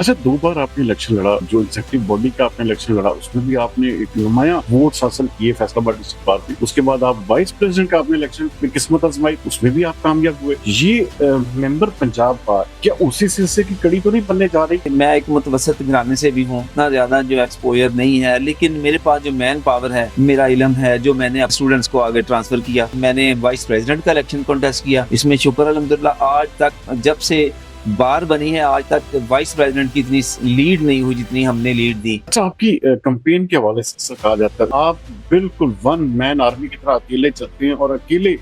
अच्छा, 2 बार आपने इलेक्शन लड़ा, जो एग्जीक्यूटिव बॉडी का आपने इलेक्शन लड़ा उसमें भी आपने एक नुमायां वोट हासिल किए फैसलाबाद डिस्ट्रिक्ट बार में। उसके बाद आप वाइस प्रेसिडेंट का आपने इलेक्शन में किस्मत आजमाई, उसमें भी आप कामयाब हुए। ये मेंबर पंजाब बार क्या उसी सिलसिले की कड़ी तो नहीं बनने जा रही? मैं एक मुतवसत घराने से भी हूँ, इतना ज्यादा जो एक्सपोजर नहीं है, लेकिन मेरे पास जो मैन पावर है, मेरा इल्म है, जो मैंने स्टूडेंट्स को आगे ट्रांसफर किया। मैंने वाइस प्रेसिडेंट का इलेक्शन कॉन्टेस्ट किया, इसमें शुक्र अल्हम्दुलिल्लाह आज तक जब से बार बनी है आज तक वाइस प्रेसिडेंट की इतनी लीड नहीं हुई जितनी हमने लीड दी। अच्छा, आपकी कैंपेन के हवाले से कहा जाता है आप बिल्कुल वन मैन आर्मी की तरह अकेले चलते हैं और अकेले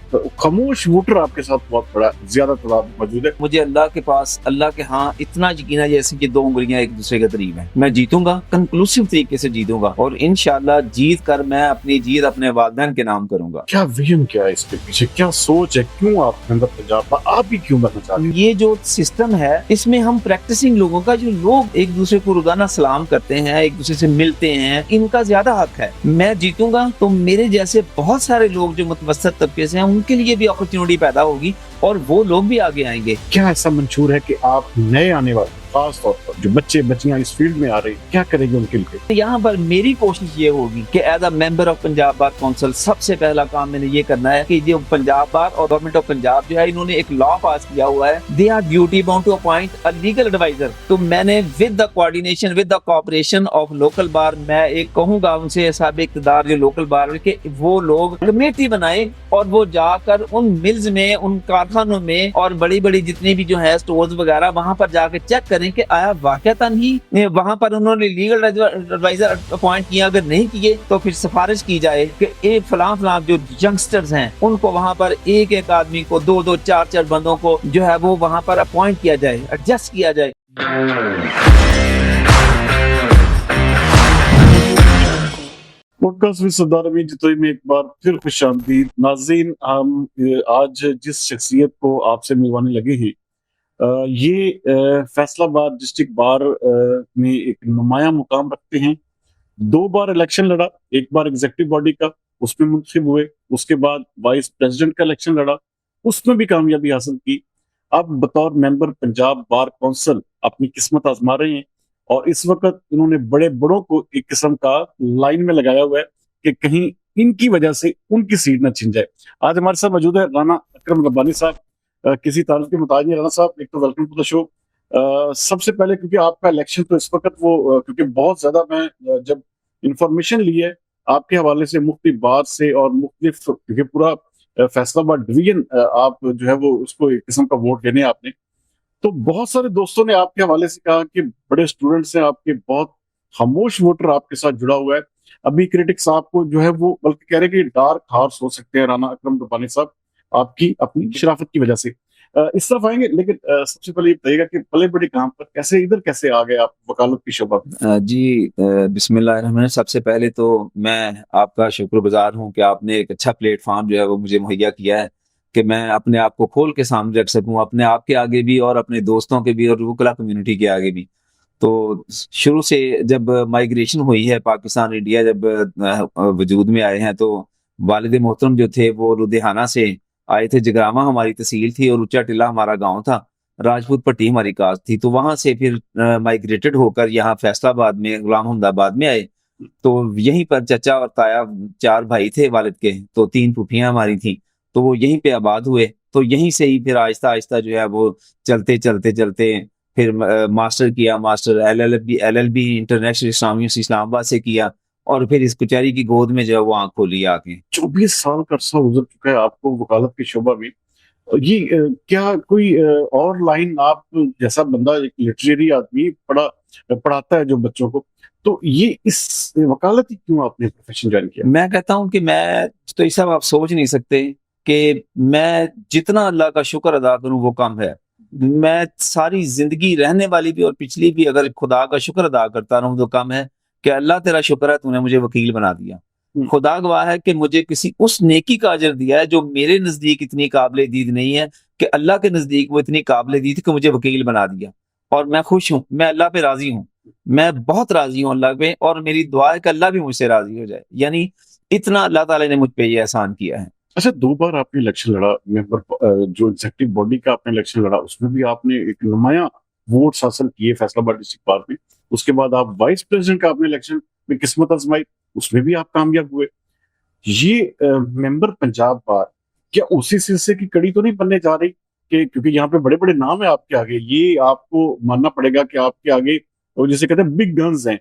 खामोश वोटर आपके साथ बहुत बड़ा ज्यादा तादाद मौजूद है। मुझे अल्लाह के पास, अल्लाह के हाँ इतना यकीन है जैसे कि 2 उंगलियां एक दूसरे के करीब हैं। मैं जीतूंगा, कंक्लूसिव तरीके से जीतूंगा और इंशाल्लाह जीत कर मैं अपनी जीत अपने वालिदैन के नाम करूंगा। क्या विजन क्या है इसके पीछे, क्या सोच है, क्यों आप मेंबर पंजाब आप भी क्यों बनना चाहते हैं? ये जो सिस्टम है इसमें हम प्रैक्टिसिंग लोगों का, जो लोग एक दूसरे को रोजाना सलाम करते हैं, एक दूसरे से मिलते हैं, इनका ज्यादा हक है। मैं जीतूंगा तो मेरे जैसे बहुत सारे लोग जो मुतवस्सित तबके से हैं उनके लिए भी अपॉर्चुनिटी पैदा होगी और वो लोग भी आगे आएंगे। क्या ऐसा मंशूर है कि आप नए आने वाले खास तौर पर जो बच्चे बच्चियां इस फील्ड में आ रहे हैं क्या करेंगे उनके लिए? यहाँ पर मेरी कोशिश ये होगी कि as a member of Punjab bar council सबसे पहला काम मैंने ये करना है कि जो पंजाब बार और गवर्नमेंट ऑफ पंजाब जो है इन्होंने एक लॉ पास किया हुआ है, they are duty bound to appoint a legal adviser. तो मैंने with the coordination with the cooperation of local bar, मैं एक कहूंगा उनसे साहब इक़्तिदार जो लोकल बार के वो लोग कमेटी बनाए और वो जाकर उन मिल्स में, उन कारखानों में और बड़ी बड़ी जितनी भी जो है स्टोर्स वगैरह वहां पर जाकर चेक करें कि आया वाकयातन ही वहां पर उन्होंने लीगल एडवाइजर अपॉइंट किया, अगर नहीं किए तो फिर सिफारिश की जाए कि एक फलां जो यंगस्टर्स हैं उनको वहां पर एक एक आदमी को 2-2 4-4 बंदों को जो है वो वहां पर अपॉइंट किया जाए, एडजस्ट किया जाए। पॉडकास्ट विद सरदार अमीन जितोई में एक बार फिर खुशामदीद नाज़रीन। हम आज जिस शख्सियत को आपसे मिलवाने लगे हैं ये फैसलाबाद डिस्ट्रिक्ट बार में एक नुमायां मुकाम रखते हैं। 2 बार इलेक्शन लड़ा, एक बार एग्जीक्यूटिव बॉडी का उसमें मुंतखब हुए, उसके बाद वाइस प्रेसिडेंट का इलेक्शन लड़ा, उसमें भी कामयाबी हासिल की। अब बतौर मेंबर पंजाब बार काउंसिल अपनी किस्मत आजमा रहे हैं और इस वक्त इन्होंने बड़े बड़ों को एक किस्म का लाइन में लगाया हुआ है कि कहीं इनकी वजह से उनकी सीट न छिन जाए। आज हमारे साथ मौजूद है राना अकरम रब्बानी साहब। किसी तारीफ के मुताबिक नहीं, राना साहब एक तो वेलकम टू द शो। सबसे पहले क्योंकि आपका इलेक्शन तो इस वक्त वो क्योंकि बहुत ज्यादा मैं जब इंफॉर्मेशन ली है आपके हवाले से मुख्तलिफ बात से और मुख्तलिफ क्योंकि पूरा फैसलाबाद डिवीजन आप जो है वो उसको एक किस्म का वोट देने आपने, तो बहुत सारे दोस्तों ने आपके हवाले से कहा कि बड़े स्टूडेंट्स हैं आपके, बहुत खामोश वोटर आपके साथ जुड़ा हुआ है। अभी क्रिटिक्स आपको जो है वो बल्कि कह रहे हैं कि डार्क हॉर्स हो सकते हैं राना अकरम रब्बानी साहब आपकी अपनी शराफत की वजह से। इस तरफ आएंगे, लेकिन सबसे पहले ये बताइएगा कि पले बड़े काम पर कैसे आ गए आप वकालत की शोबा में? जी बिस्मिल्लाह। सबसे पहले तो मैं आपका शुक्रगुजार हूँ कि आपने एक अच्छा प्लेटफॉर्म जो है वो मुझे मुहैया किया है कि मैं अपने आप को खोल के सामने रख सकूं, अपने आप के आगे भी और अपने दोस्तों के भी और वकला कम्युनिटी के आगे भी। तो शुरू से जब माइग्रेशन हुई है पाकिस्तान इंडिया जब वजूद में आए हैं, तो वालिद मोहतरम जो थे वो लुधियाना से आए थे। जगरामा हमारी तहसील थी और उच्चा टिल्ला हमारा गांव था, राजपूत पट्टी हमारी कास्ट थी। तो वहां से फिर माइग्रेटेड होकर यहाँ फैसलाबाद में गुलाम अहमदाबाद में आए। तो यहीं पर चचा और ताया 4 भाई थे वालिद के, तो 3 फूफियां हमारी थी, तो वो यहीं पे आबाद हुए। तो यहीं से ही फिर आहिस्ता आहिस्ता जो है वो चलते फिर मास्टर किया, मास्टर एलएलबी इंटरनेशनल इस्लामी इस्लामाबाद से किया और फिर इस कुचहरी की गोद में जो है वो आंख खोली आके। 24 साल का अरसा गुजर चुका है आपको वकालत की शोबा में। ये क्या कोई और लाइन, आप जैसा बंदा एक लिटरेरी आदमी पढ़ाता है जो बच्चों को, तो ये इस वकालत ही क्यों आपने प्रोफेशन ज्वाइन किया? मैं कहता हूँ कि मैं तो ये सब आप सोच नहीं सकते कि मैं जितना अल्लाह का शुक्र अदा करूँ वो कम है। मैं सारी जिंदगी रहने वाली भी और पिछली भी अगर खुदा का शुक्र अदा करता रहूं तो कम है कि अल्लाह तेरा शुक्र है तूने मुझे वकील बना दिया। खुदा गवाह है कि मुझे किसी उस नेकी का अजर दिया है जो मेरे नजदीक इतनी काबिल दीद नहीं है कि अल्लाह के नजदीक वो इतनी काबिल दीद कि मुझे वकील बना दिया। और मैं खुश हूँ, मैं अल्लाह पे राजी हूँ, मैं बहुत राजी हूँ अल्लाह पे, और मेरी दुआ है कि अल्लाह भी मुझसे राजी हो जाए। यानी इतना अल्लाह ताला ने मुझ पे ये एहसान किया है। अच्छा, 2 बार आपने इलेक्शन लड़ा, मेंबर जो एग्जीक्यूटिव बॉडी का आपने इलेक्शन लड़ा उसमें भी आपने एक नुमायां वोट्स हासिल किए फैसलाबाद डिस्ट्रिक्ट बार में। उसके बाद आप वाइस प्रेसिडेंट का आपने इलेक्शन में किस्मत आजमाई, उसमें भी आप कामयाब हुए। ये मेंबर पंजाब बार क्या उसी सिलसिले की कड़ी तो नहीं बनने जा रही कि क्योंकि यहाँ पे बड़े बड़े नाम है आपके आगे, ये आपको मानना पड़ेगा कि आपके आगे वो जिसे कहते हैं बिग गन्स हैं।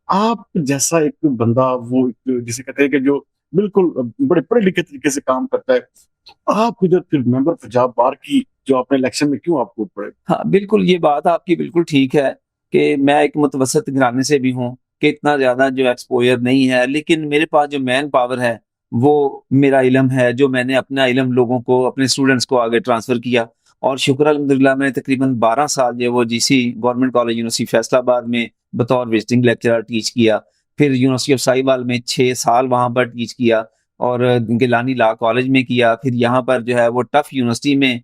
आप जैसा एक बंदा, वो जिसे कहते हैं कि जो बिल्कुल बड़े पढ़े लिखे तरीके से काम करता है, तो आप इधर फिर मेंबर पंजाब बार की जो आपने इलेक्शन में क्यों आप वोट पड़े? हाँ, बिल्कुल ये बात आपकी बिल्कुल ठीक है कि मैं एक मुतवसत घराने से भी हूँ कि इतना ज़्यादा जो एक्सपोज़र नहीं है, लेकिन मेरे पास जो मैन पावर है, वो मेरा इल्म है, जो मैंने अपना इल्म लोगों को, अपने स्टूडेंट्स को आगे ट्रांसफ़र किया। और शुक्र अल्हम्दुलिल्लाह मैंने तकरीबन 12 साल जो है वो GC government college university Faisalabad में बतौर विजिटिंग लेक्चरर टीच किया। फिर यूनिवर्सिटी ऑफ साहिवाल में 6 साल वहाँ पर टीच किया और गिलानी लॉ कॉलेज में किया। फिर यहाँ पर जो है वो टफ़ यूनिवर्सिटी में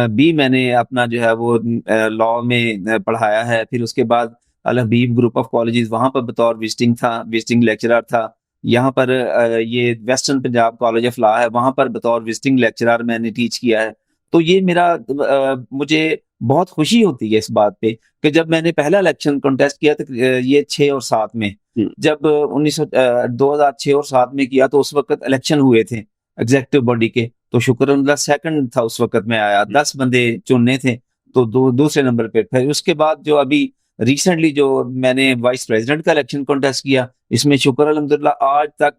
भी मैंने अपना जो है वो लॉ में पढ़ाया है। फिर उसके बाद अल हबीब ग्रुप ऑफ कॉलेजेस वहाँ पर बतौर विजिटिंग लेक्चरर था। यहाँ पर ये western Punjab college of law है, वहाँ पर बतौर विजिटिंग लेक्चरर मैंने टीच किया है। तो ये मेरा मुझे बहुत खुशी होती है इस बात पे कि जब मैंने पहला इलेक्शन कॉन्टेस्ट किया तो ये 6 और 7 में, जब 2006 और 7 में किया तो उस वक्त इलेक्शन हुए थे एग्जीक्यूटिव बॉडी के, तो शुक्र सेकंड था उस वक्त में आया, 10 बंदे चुनने थे तो दूसरे नंबर पे। फिर उसके बाद जो अभी रिसेंटली जो मैंने वाइस प्रेसिडेंट का इलेक्शन कॉन्टेस्ट किया, इसमें शुक्र अल्हम्दुलिल्लाह आज तक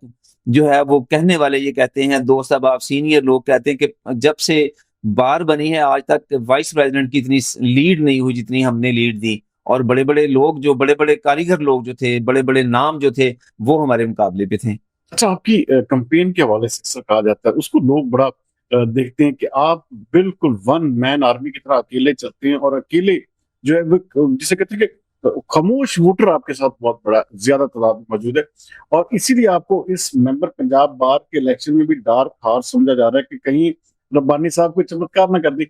जो है वो कहने वाले ये कहते हैं, दोस्त अब आप सीनियर लोग कहते हैं कि जब से बार बनी है आज तक वाइस प्रेसिडेंट की इतनी लीड नहीं हुई जितनी हमने लीड दी। और बड़े बड़े लोग, जो बड़े बड़े कारीगर लोग जो थे, बड़े बड़े नाम जो थे, वो हमारे मुकाबले पे थे। अच्छा, आपकी कैंपेन के हवाले से अक्सर कहा जाता है, उसको लोग बड़ा देखते हैं कि आप बिल्कुल वन मैन आर्मी की तरह अकेले चलते हैं और अकेले जो है वो जिसे कहते हैं कि खामोश वोटर आपके साथ बहुत बड़ा ज्यादा तादाद में मौजूद है, और इसीलिए आपको इस मेंबर पंजाब बार के इलेक्शन में भी डार्क हार्स समझा जा रहा है कि कहीं रब्बानी साहब कोई चमत्कार ना कर दी।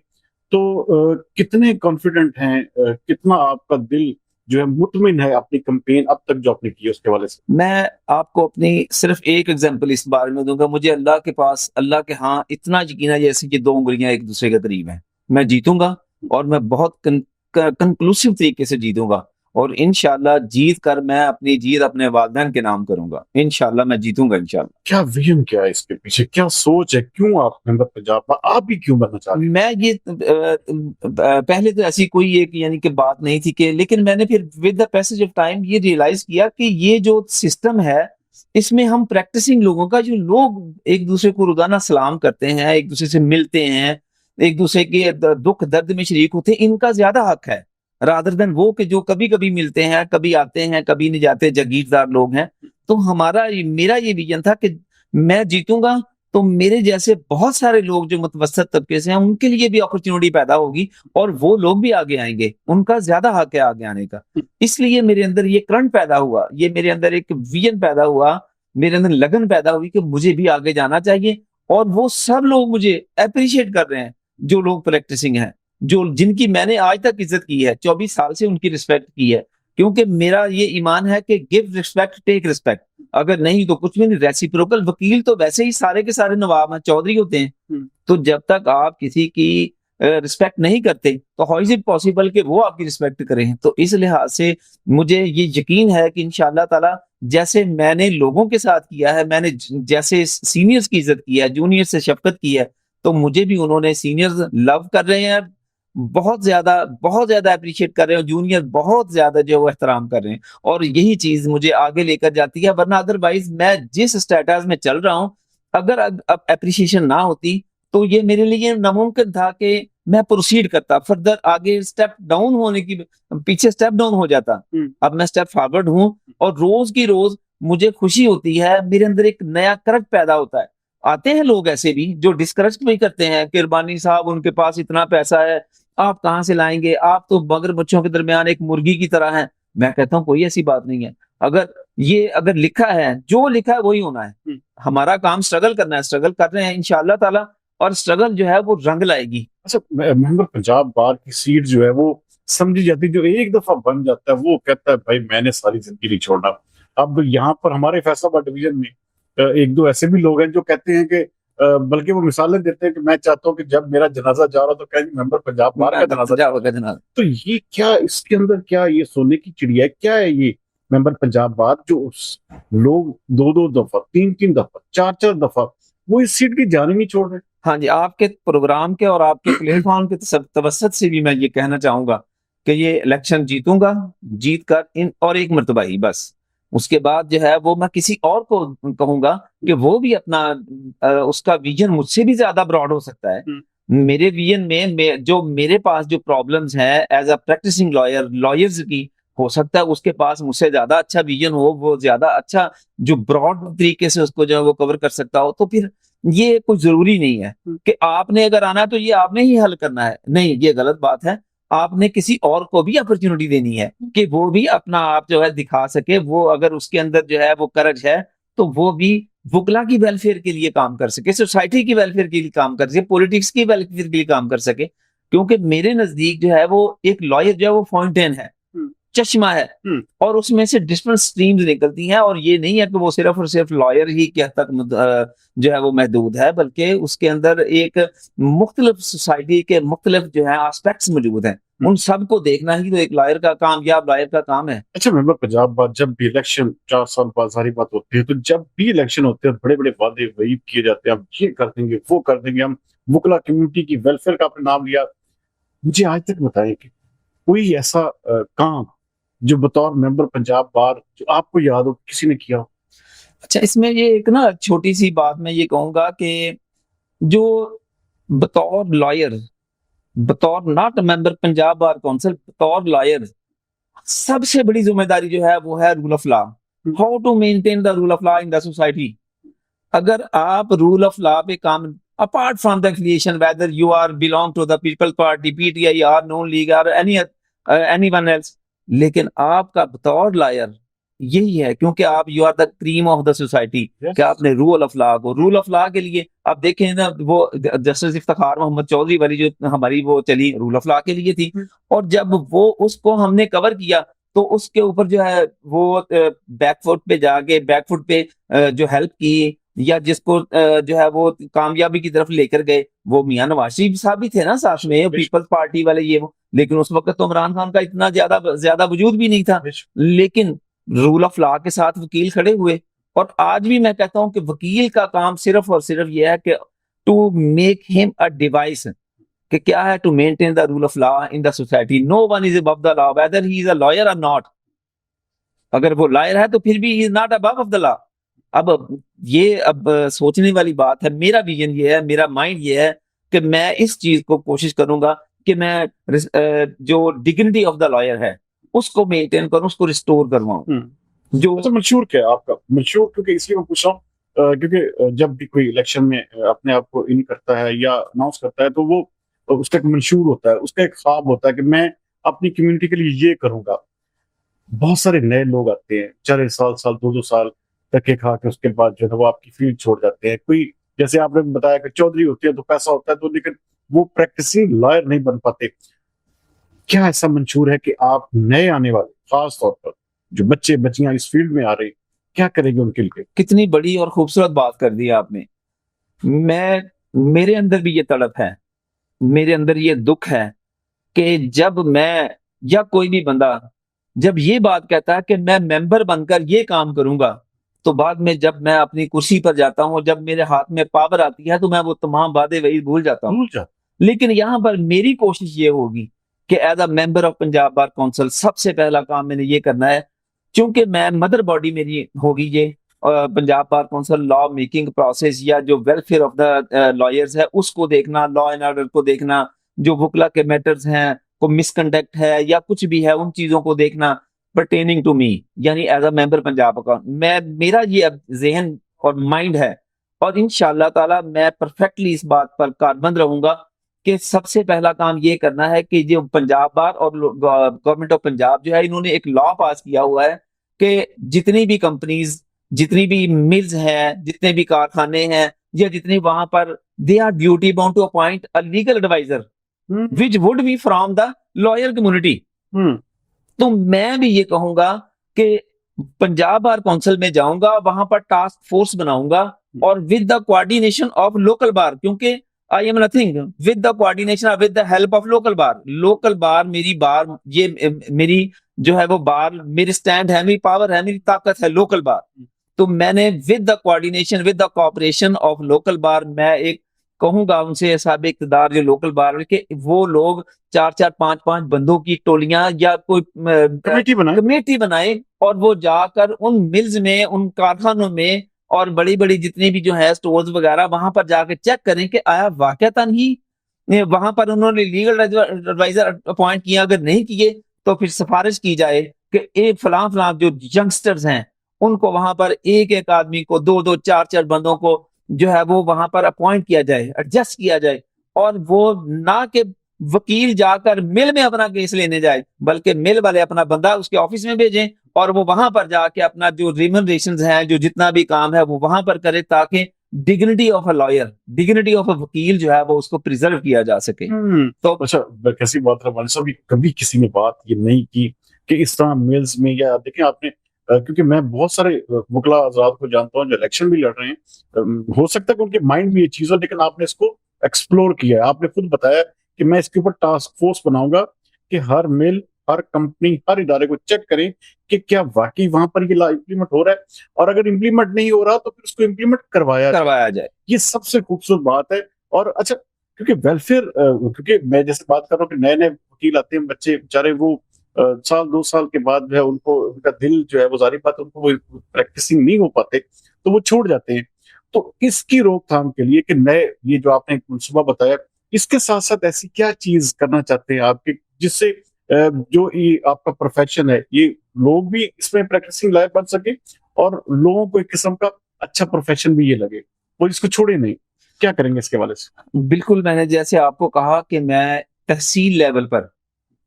तो कितने कॉन्फिडेंट हैं, कितना आपका दिल जो है मुतमिन है अपनी कैंपेन अब तक जो आपने की है उसके हवाले से? मैं आपको अपनी सिर्फ एक एग्जांपल इस बारे में दूंगा। मुझे अल्लाह के पास, अल्लाह के हाँ इतना यकीन है जैसे कि 2 उंगलियां एक दूसरे के करीब हैं। मैं जीतूंगा और मैं बहुत कंक्लूसिव तरीके से जीतूंगा और इंशाल्लाह जीत कर मैं अपनी जीत अपने वालिदैन के नाम करूंगा। इंशाल्लाह मैं जीतूंगा इंशाल्लाह। क्या विजन, क्या है इसके पीछे, क्या सोच है, क्यों आप मेंबर पंजाब में आप भी क्यों बनना चाह रहे हैं? मैं ये पहले तो ऐसी कोई एक यानी कि बात नहीं थी कि, लेकिन मैंने फिर with the passage of time ये रियलाइज किया कि ये जो सिस्टम है इसमें हम प्रैक्टिसिंग लोगों का, जो लोग एक दूसरे को रोजाना सलाम करते हैं, एक दूसरे से मिलते हैं, एक दूसरे के दुख दर्द में शरीक होते हैं, इनका ज्यादा हक है रादर देन वो कि जो कभी कभी मिलते हैं, कभी आते हैं, कभी नहीं जाते, जागीरदार लोग हैं। तो मेरा ये विजन था कि मैं जीतूंगा तो मेरे जैसे बहुत सारे लोग जो मुतवसत तबके से हैं उनके लिए भी अपॉर्चुनिटी पैदा होगी और वो लोग भी आगे आएंगे, उनका ज्यादा हक है आगे आने का। इसलिए मेरे अंदर ये करंट पैदा हुआ, ये मेरे अंदर एक विजन पैदा हुआ, मेरे अंदर लगन पैदा हुई कि मुझे भी आगे जाना चाहिए। और वो सब लोग मुझे अप्रिशिएट कर रहे हैं, जो लोग प्रैक्टिसिंग हैं, जो जिनकी मैंने आज तक इज्जत की है, 24 साल से उनकी रिस्पेक्ट की है, क्योंकि मेरा ये ईमान है कि गिव रिस्पेक्ट टेक रिस्पेक्ट। अगर नहीं तो कुछ भी नहीं, रेसिप्रोकल। वकील तो वैसे ही सारे के सारे नवाब हैं, चौधरी होते हैं। तो जब तक आप किसी की रिस्पेक्ट नहीं करते तो हाउ इज इट पॉसिबल कि वो आपकी रिस्पेक्ट करें। तो इस लिहाज से मुझे ये यकीन है कि इंशाअल्लाह ताला जैसे मैंने लोगों के साथ किया है, मैंने जैसे सीनियर्स की इज्जत की है, जूनियर से शफकत की है, तो मुझे भी उन्होंने सीनियर्स लव कर रहे हैं, बहुत ज्यादा अप्रिशिएट कर रहे हैं, जूनियर बहुत ज्यादा जो वो एहतराम कर रहे हैं। और यही चीज मुझे आगे लेकर जाती है, वरना अदरवाइज मैं जिस स्टेटस में चल रहा हूं, अगर अब अप्रिशिएशन ना होती तो ये मेरे लिए नामुमकिन था कि मैं प्रोसीड करता फर्दर, आगे स्टेप डाउन होने की पीछे स्टेप डाउन हो जाता। अब मैं स्टेप फॉरवर्ड हूं और रोज की रोज मुझे खुशी होती है, मेरे अंदर एक नया करंट पैदा होता है। आते हैं लोग ऐसे भी जो डिस्करेज भी करते हैं कि रब्बानी साहब उनके पास इतना पैसा है, आप कहां से लाएंगे, आप तो मगरमच्छों के दरमियान एक मुर्गी की तरह हैं। मैं कहता हूं कोई ऐसी बात नहीं है। अगर लिखा है, जो लिखा है वही होना है। हमारा काम स्ट्रगल करना है, स्ट्रगल कर रहे हैं इंशाअल्लाह ताला, और स्ट्रगल जो है वो रंग लाएगी। अच्छा, मेंबर पंजाब बार की सीट जो है वो समझी जाती, जो एक दफा बन जाता है वो कहता है भाई मैंने सारी जिंदगी नहीं छोड़ना। अब यहाँ पर हमारे फैसलाबाद डिवीजन में एक दो ऐसे भी लोग हैं जो कहते हैं कि बल्कि वो मिसालें देते हैं कि मैं चाहता हूँ कि जब मेरा जनाजा जा रहा तो कहें मेंबर पंजाब बार का जनाजा जा रहा। जनाब तो ये क्या, इसके अंदर क्या ये सोने की चिड़िया है, क्या है ये मेंबर पंजाब बार जो लोग दो दो दफा, तीन तीन दफा, चार चार दफा वो इस सीट की जान ही नहीं छोड़ रहे। हाँ जी, आपके प्रोग्राम के और आपके प्लेटफॉर्म के तवसत से भी मैं ये कहना चाहूंगा कि ये इलेक्शन जीतूंगा, जीत कर इन और एक मरतबा ही बस, उसके बाद जो है वो मैं किसी और को कहूंगा कि वो भी अपना उसका विजन मुझसे भी ज्यादा ब्रॉड हो सकता है। मेरे विजन में जो मेरे पास जो प्रॉब्लम्स हैं as a practising lawyer, lawyers की, हो सकता है उसके पास मुझसे ज्यादा अच्छा विजन हो, वो ज्यादा अच्छा जो ब्रॉड तरीके से उसको जो है वो कवर कर सकता हो। तो फिर ये कोई जरूरी नहीं है कि आपने अगर आना है तो ये आपने ही हल करना है, नहीं, ये गलत बात है। आपने किसी और को भी अपॉर्चुनिटी देनी है कि वो भी अपना आप जो है दिखा सके, वो अगर उसके अंदर जो है वो करज है तो वो भी वुकला की वेलफेयर के लिए काम कर सके, सोसाइटी की वेलफेयर के लिए काम कर सके, पॉलिटिक्स की वेलफेयर के लिए काम कर सके। क्योंकि मेरे नजदीक जो है वो एक लॉयर जो है वो फाउंटेन है, चश्मा है, और उसमें से डिफरेंट स्ट्रीम्स निकलती हैं। और ये नहीं है कि वो सिर्फ और सिर्फ लॉयर ही के हद तक जो है वो महदूद है, बल्कि उसके अंदर एक मुख्तलिफ सोसाइटी के मुख्तलिफ जो है एस्पेक्ट्स मौजूद हैं, उन सब को देखना ही तो एक लॉयर का कामयाब लॉयर का काम है। अच्छा मेंबर पंजाब बार जब भी इलेक्शन 4 साल बाद सारी बात होती है, तो जब भी इलेक्शन होते हैं बड़े बड़े वादे वहीद किए जाते हैं, हम ये कर देंगे वो कर देंगे, हम वुकला कम्युनिटी की वेलफेयर का आपने नाम लिया। मुझे आज तक बताएं कि कोई ऐसा काम जो बतौर मेंबर पंजाब बार जो आपको याद हो किसी ने किया हो? अच्छा, इसमें ये एक ना छोटी सी बात मैं ये कहूंगा कि जो बतौर लॉयर, बतौर not member Punjab bar council, बतौर लॉयर सबसे बड़ी जिम्मेदारी जो है वो है rule of law, how to maintain the rule of law in the society. अगर आप रूल ऑफ लॉ पे काम, apart from the affiliation whether you are belong to the people party, PTI, or Noon league, और anyone else, लेकिन आपका बतौर lawyer यही है, क्योंकि आप you are the cream of the society, कि आपने रूल ऑफ लॉ को, रूल ऑफ लॉ के लिए आप देखें ना, वो जस्टिस इफ्तिखार मोहम्मद चौधरी वाली जो हमारी वो चली रूल ऑफ लॉ के लिए थी, और जब वो उसको हमने कवर किया तो उसके ऊपर जो है वो बैकफुट पे जाके, बैकफुट पे जो हेल्प की या जिसको जो है वो कामयाबी की तरफ लेकर गए, वो मियां नवाज शरीफ साहब भी थे ना साथ में, पीपल्स पार्टी वाले ये वो। लेकिन उस वक्त तो इमरान खान का इतना ज्यादा वजूद भी नहीं था, लेकिन रूल ऑफ लॉ के साथ वकील खड़े हुए। और आज भी मैं कहता हूं कि वकील का काम सिर्फ और सिर्फ यह है कि to make him a device, कि क्या है, to maintain the rule of law in the society. No one is above the law whether he is a lawyer और नॉट। अगर वो लॉयर है तो फिर भी he is not above of the law. अब ये सोचने वाली बात है। मेरा विजन ये है, मेरा माइंड ये है कि मैं इस चीज को कोशिश करूंगा कि मैं जो डिग्निटी ऑफ द लॉयर है उसको मेंटेन करूं, उसको रिस्टोर करवाऊं। जो अच्छा मंशूर क्या है आपका? मंशूर क्योंकि इसलिए मैं पूछ रहा हूँ क्योंकि जब भी कोई इलेक्शन में अपने आप को इन करता है या अनाउंस करता है तो वो उसका एक मंशूर होता है, उसका एक ख्वाब होता है कि मैं अपनी कम्युनिटी के लिए ये करूंगा। बहुत सारे नए लोग आते हैं, 4 साल साल 2 2 साल धक्के खा के उसके बाद जो है वो आपकी फील्ड छोड़ जाते हैं। कोई जैसे आपने बताया कि चौधरी होते हैं तो पैसा होता है, तो लेकिन वो प्रैक्टिसिंग लॉयर नहीं बन पाते। क्या ऐसा मंशूर है कि आप नए आने वाले, खास तौर पर जो बच्चे बच्चियां इस फील्ड में आ रहे, क्या करेंगे उनके लिए? कितनी बड़ी और खूबसूरत बात कर दी आपने। मेरे अंदर भी ये तड़प है, मेरे अंदर ये दुख है कि जब मैं या कोई भी बंदा जब ये बात कहता है कि मैं मेंबर बनकर ये काम करूंगा, तो बाद में जब मैं अपनी कुर्सी पर जाता हूं, जब मेरे हाथ में पावर आती है, तो मैं वो तमाम वादे वही भूल जाता हूं। लेकिन यहां पर मेरी कोशिश ये होगी कि as a member of Punjab bar council सबसे पहला काम मैंने ये करना है, क्योंकि मैं मदर बॉडी मेरी होगी ये Punjab bar council law making process, या जो वेलफेयर ऑफ द लॉयर्स है उसको देखना, लॉ एंड ऑर्डर को देखना, जो वुकला के मैटर्स हैं, को मिसकंडक्ट है या कुछ भी है, उन चीजों को देखना परटेनिंग टू मी, यानी एज अ मेंबर पंजाब का मेरा ये अब जहन और माइंड है। और इंशाअल्लाह ताला मैं परफेक्टली इस बात पर कारबंद रहूंगा कि सबसे पहला काम ये करना है कि जो पंजाब बार और गवर्नमेंट ऑफ पंजाब जो है, इन्होंने एक लॉ पास किया हुआ है कि जितनी भी कंपनीज, जितनी भी मिल्स हैं, जितने भी कारखाने हैं, या जितने वहां पर, they are duty bound to appoint a legal adviser which would be from the lawyer community. तो मैं भी ये कहूंगा कि पंजाब बार काउंसिल में जाऊंगा, वहां पर टास्क फोर्स बनाऊंगा اور with the coordination of local bar, کیونکہ I am nothing with the coordination with the help of local bar. Local bar میری بار, یہ میری جو ہے وہ بار میری اسٹینڈ ہے, میری پاور ہے, میری طاقت ہے لوکل بار. تو میں نے with the coordination with the cooperation of local bar, میں ایک کہوں گا ان سے صاحب اقتدار جو لوکل بار کہ وہ لوگ 4-4 5-5 بندوں کی ٹولیاں یا کوئی کمیٹی بنائے اور وہ جا کر ان ملز میں, ان کارخانوں میں اور بڑی بڑی جتنی بھی جو ہے سٹورز وغیرہ وہاں پر جا کے چیک کریں کہ آیا واقعتاً ہی وہاں پر انہوں نے لیگل ایڈوائزر اپوائنٹ کیا, اگر نہیں کیے تو پھر سفارش کی جائے کہ ایک فلاں فلاں جو ینگسٹرز ہیں ان کو وہاں پر ایک ایک آدمی کو 2-2 4-4 بندوں کو جو ہے وہ وہاں پر اپوائنٹ کیا جائے, ایڈجسٹ کیا جائے, اور وہ نہ کہ وکیل جا کر مل میں اپنا کیس لینے جائے بلکہ مل والے اپنا بندہ اس کے آفس میں بھیجیں اور وہ وہاں پر جا کے اپنا جو ریمنریشنز ہیں, جو جتنا بھی کام ہے وہ وہاں پر کرے, تاکہ dignity of a lawyer, dignity of a وکیل جو ہے وہ اس کو پریزرو کیا جا سکے. تو اچھا کیسی بات ہے صاحب, کبھی کسی نے بات یہ نہیں کی کہ اس طرح میلز میں, یا دیکھیں آپ نے, کیونکہ میں بہت سارے وکلا حضرات کو جانتا ہوں جو الیکشن بھی لڑ رہے ہیں, ہو سکتا ہے کہ ان کے مائنڈ میں یہ چیز ہو, لیکن آپ نے اس کو ایکسپلور کیا ہے, آپ نے خود بتایا کہ میں اس کے اوپر ٹاسک فورس بناؤں گا کہ ہر مل, ہر کمپنی, ہر ادارے کو چیک کریں کہ کیا واقعی وہاں پر یہ امپلیمنٹ ہو رہا ہے, اور اگر امپلیمنٹ نہیں ہو رہا تو پھر اس کو امپلیمنٹ کروایا جائے. یہ سب سے خوبصورت بات ہے. اور اچھا کیونکہ ویلفیئر, کیونکہ میں جیسے بات کر رہا ہوں کہ نئے نئے وکیل آتے ہیں, بچے بیچارے وہ 1-2 سال کے بعد جو ہے ان کو, ان کا دل جو ہے وہ ظاہری بات ہے ان کو وہ پریکٹسنگ نہیں ہو پاتے تو وہ چھوڑ جاتے ہیں. تو اس کی روک تھام کے لیے کہ نئے, یہ جو آپ نے منصوبہ بتایا, اس کے ساتھ ساتھ ایسی کیا چیز کرنا چاہتے ہیں آپ کے, جس سے جو یہ آپ کا پروفیشن ہے یہ لوگ بھی اس میں پریکٹسنگ لائق بن سکے اور لوگوں کو ایک قسم کا اچھا پروفیشن بھی یہ لگے, وہ اس کو چھوڑے نہیں. کیا کریں گے اس کے حوالے سے؟ بالکل, میں نے جیسے آپ کو کہا کہ میں تحصیل لیول پر,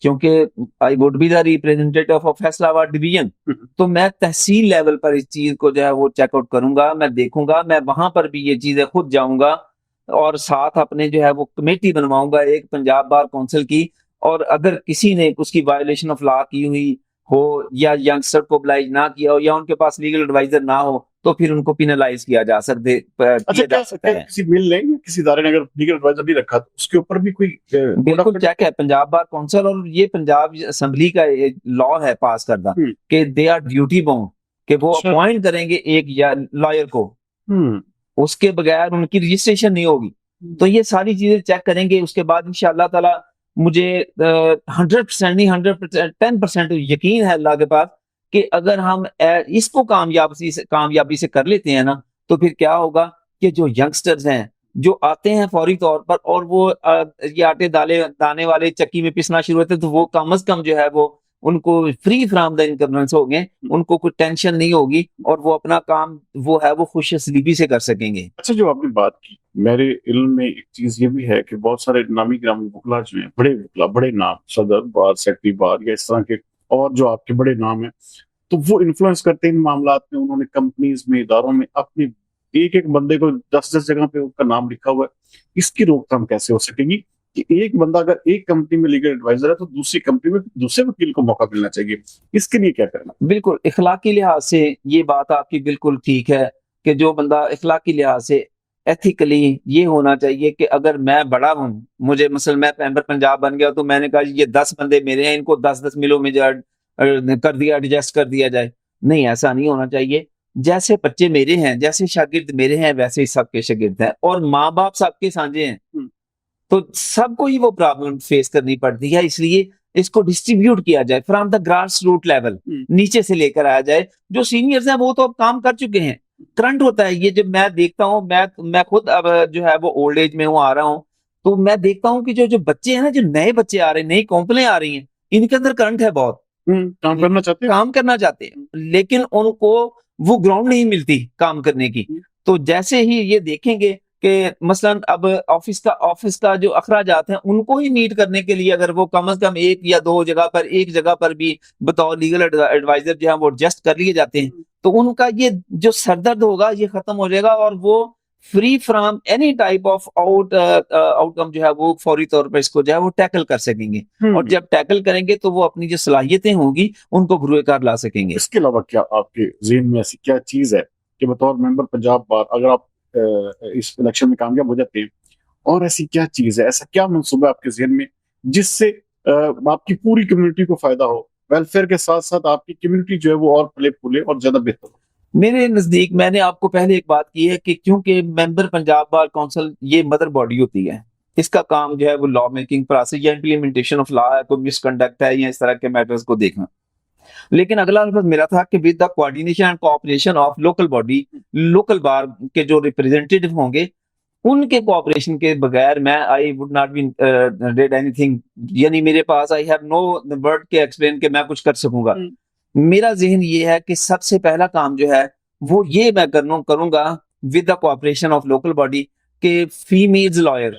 کیونکہ I would be the representative of Faisalabad division, تو میں تحصیل لیول پر اس چیز کو جو ہے وہ چیک آؤٹ کروں گا, میں دیکھوں گا, میں وہاں پر بھی یہ چیزیں خود جاؤں گا اور ساتھ اپنے جو ہے وہ کمیٹی بنواؤں گا ایک پنجاب بار کونسل کی, اور اگر کسی نے اس کی وائلیشن آف لا کی ہوئی ہو یا ینگسٹر کو ابلائج نہ کیا ہو یا ان کے پاس لیگل ایڈوائزر نہ ہو تو پھر ان کو پینلائز کیا جا سکتا ہے. کسی مل نے, کسی ادارے نے اگر لیگل ایڈوائزر نہیں رکھا تو اس کے اوپر بھی کوئی بالکل چیک ہے. پنجاب بار کونسل اور یہ پنجاب اسمبلی کا لا ہے پاس کردہ کہ دے آر ڈیوٹی باؤنڈ کہ وہ اپوائنٹ کریں گے ایک لائر کو, اس کے بغیر ان کی رجسٹریشن نہیں ہوگی. تو یہ ساری چیزیں چیک کریں گے. اس کے بعد انشاءاللہ تعالی مجھے 100% نہیں 110% یقین ہے اللہ کے پاس کہ اگر ہم اس کو کامیابی سے کر لیتے ہیں نا, تو پھر کیا ہوگا کہ جو ینگسٹرز ہیں جو آتے ہیں فوری طور پر اور وہ یہ آٹے دانے والے چکی میں پسنا شروع ہوتے ہیں, تو وہ کم از کم جو ہے وہ ان کو فری فرام دا انکمبرنس ہو گئے, ان کو کوئی ٹینشن نہیں ہوگی اور وہ اپنا کام وہ ہے وہ خوش اسلیبی سے کر سکیں گے. اچھا, جو آپ نے بات کی, میرے علم میں ایک چیز یہ بھی ہے کہ بہت سارے نامی گرامی وکلا جو ہیں, بڑے وکلا, بڑے نام, صدر بار, سیکرٹری بار یا اس طرح کے اور جو آپ کے بڑے نام ہیں, تو وہ انفلوئنس کرتے ہیں ان معاملات میں. انہوں نے کمپنیز میں, اداروں میں اپنے ایک بندے کو 10 جگہ پہ ان کا نام لکھا ہوا ہے. اس کی روک تھام کیسے ہو سکے گی کہ ایک بندہ اگر ایک کمپنی میں لیگل ایڈوائزر ہے تو دوسری کمپنی میں دوسرے وکیل کو موقع ملنا چاہیے. اس کے لیے کیا کرنا؟ بالکل اخلاقی لحاظ سے یہ بات آپ کی بالکل ٹھیک ہے کہ جو بندہ اخلاقی لحاظ سے ایتھیکلی یہ ہونا چاہیے کہ اگر میں بڑا ہوں, مجھے مثلا میں ممبر پنجاب بن گیا تو میں نے کہا یہ 10 بندے میرے ہیں, ان کو 10 ملوں میں کر دیا, ایڈجسٹ کر دیا جائے. نہیں, ایسا نہیں ہونا چاہیے. جیسے بچے میرے ہیں, جیسے شاگرد میرے ہیں, ویسے ہی سب کے شاگرد ہیں, اور ماں باپ سب کے سانجے ہیں, تو سب کو ہی وہ پرابلم فیس کرنی پڑتی ہے. اس لیے اس کو ڈسٹریبیوٹ کیا جائے from the grass root level, نیچے سے لے کر آیا جائے. جو سینئرز ہیں وہ تو اب کام کر چکے ہیں, کرنٹ ہوتا ہے یہ. جب میں دیکھتا ہوں, میں خود اب جو ہے وہ اولڈ ایج میں ہوں, آ رہا ہوں, تو میں دیکھتا ہوں کہ جو بچے ہیں نا, جو نئے بچے آ رہے ہیں, نئی کمپنیاں آ رہی ہیں, ان کے اندر کرنٹ ہے بہت, کام کرنا چاہتے ہیں, لیکن ان کو وہ گراؤنڈ نہیں ملتی کام کرنے کی. تو جیسے ہی یہ دیکھیں گے کہ مثلا اب آفس کا جو اخراجات ہیں ان کو ہی میٹ کرنے کے لیے اگر وہ کم از کم 1 یا 2 جگہ پر, ایک جگہ پر بھی بطور لیگل ایڈوائزر جو ہے وہ ایڈجسٹ کر لیے جاتے ہیں, تو ان کا یہ جو سردرد ہوگا یہ ختم ہو جائے گا, اور وہ free from any type of out کم جو ہے وہ فوری طور پر اس کو جو ہے وہ ٹیکل کر سکیں گے. اور جب ٹیکل کریں گے تو وہ اپنی جو صلاحیتیں ہوں گی ان کو گروہ کار لا سکیں گے. اس کے علاوہ کیا آپ کے ذہن میں ایسی کیا چیز ہے کہ بطور ممبر پنجاب بار اگر آپ اس الیکشن میں کامیاب ہو جاتے ہیں، اور ایسی کیا چیز ہے، ایسا کیا منصوبہ ہے آپ کے ذہن میں جس سے آپ کی پوری کمیونٹی کو فائدہ ہو، ویلفیئر کے ساتھ ساتھ آپ کی کمیونٹی جو ہے وہ اور پھلے پھولے اور زیادہ بہتر ہو؟ میرے نزدیک میں نے آپ کو پہلے ایک بات کی ہے کہ کیونکہ ممبر پنجاب بار کونسل یہ مدر باڈی ہوتی ہے، اس کا کام جو ہے وہ لا میکنگ پروسیس یا امپلیمنٹیشن آف لا ہے، کوئی مس کنڈکٹ ہے یا اس طرح کے میٹرز کو دیکھنا. لیکن اگلا لفظ میرا تھا کہ with the coordination and cooperation of local body, local bar کے جو ریپرزینٹیو ہوں گے ان کے کوآپریشن کے بغیر میں I would not be did اینی تھنگ، یعنی میرے پاس آئی ہیو نو ورڈ کے ایکسپلین کہ میں کچھ کر سکوں گا. میرا ذہن یہ ہے کہ سب سے پہلا کام جو ہے وہ یہ میں کروں گا with the cooperation of local body کہ فیمیلز لائر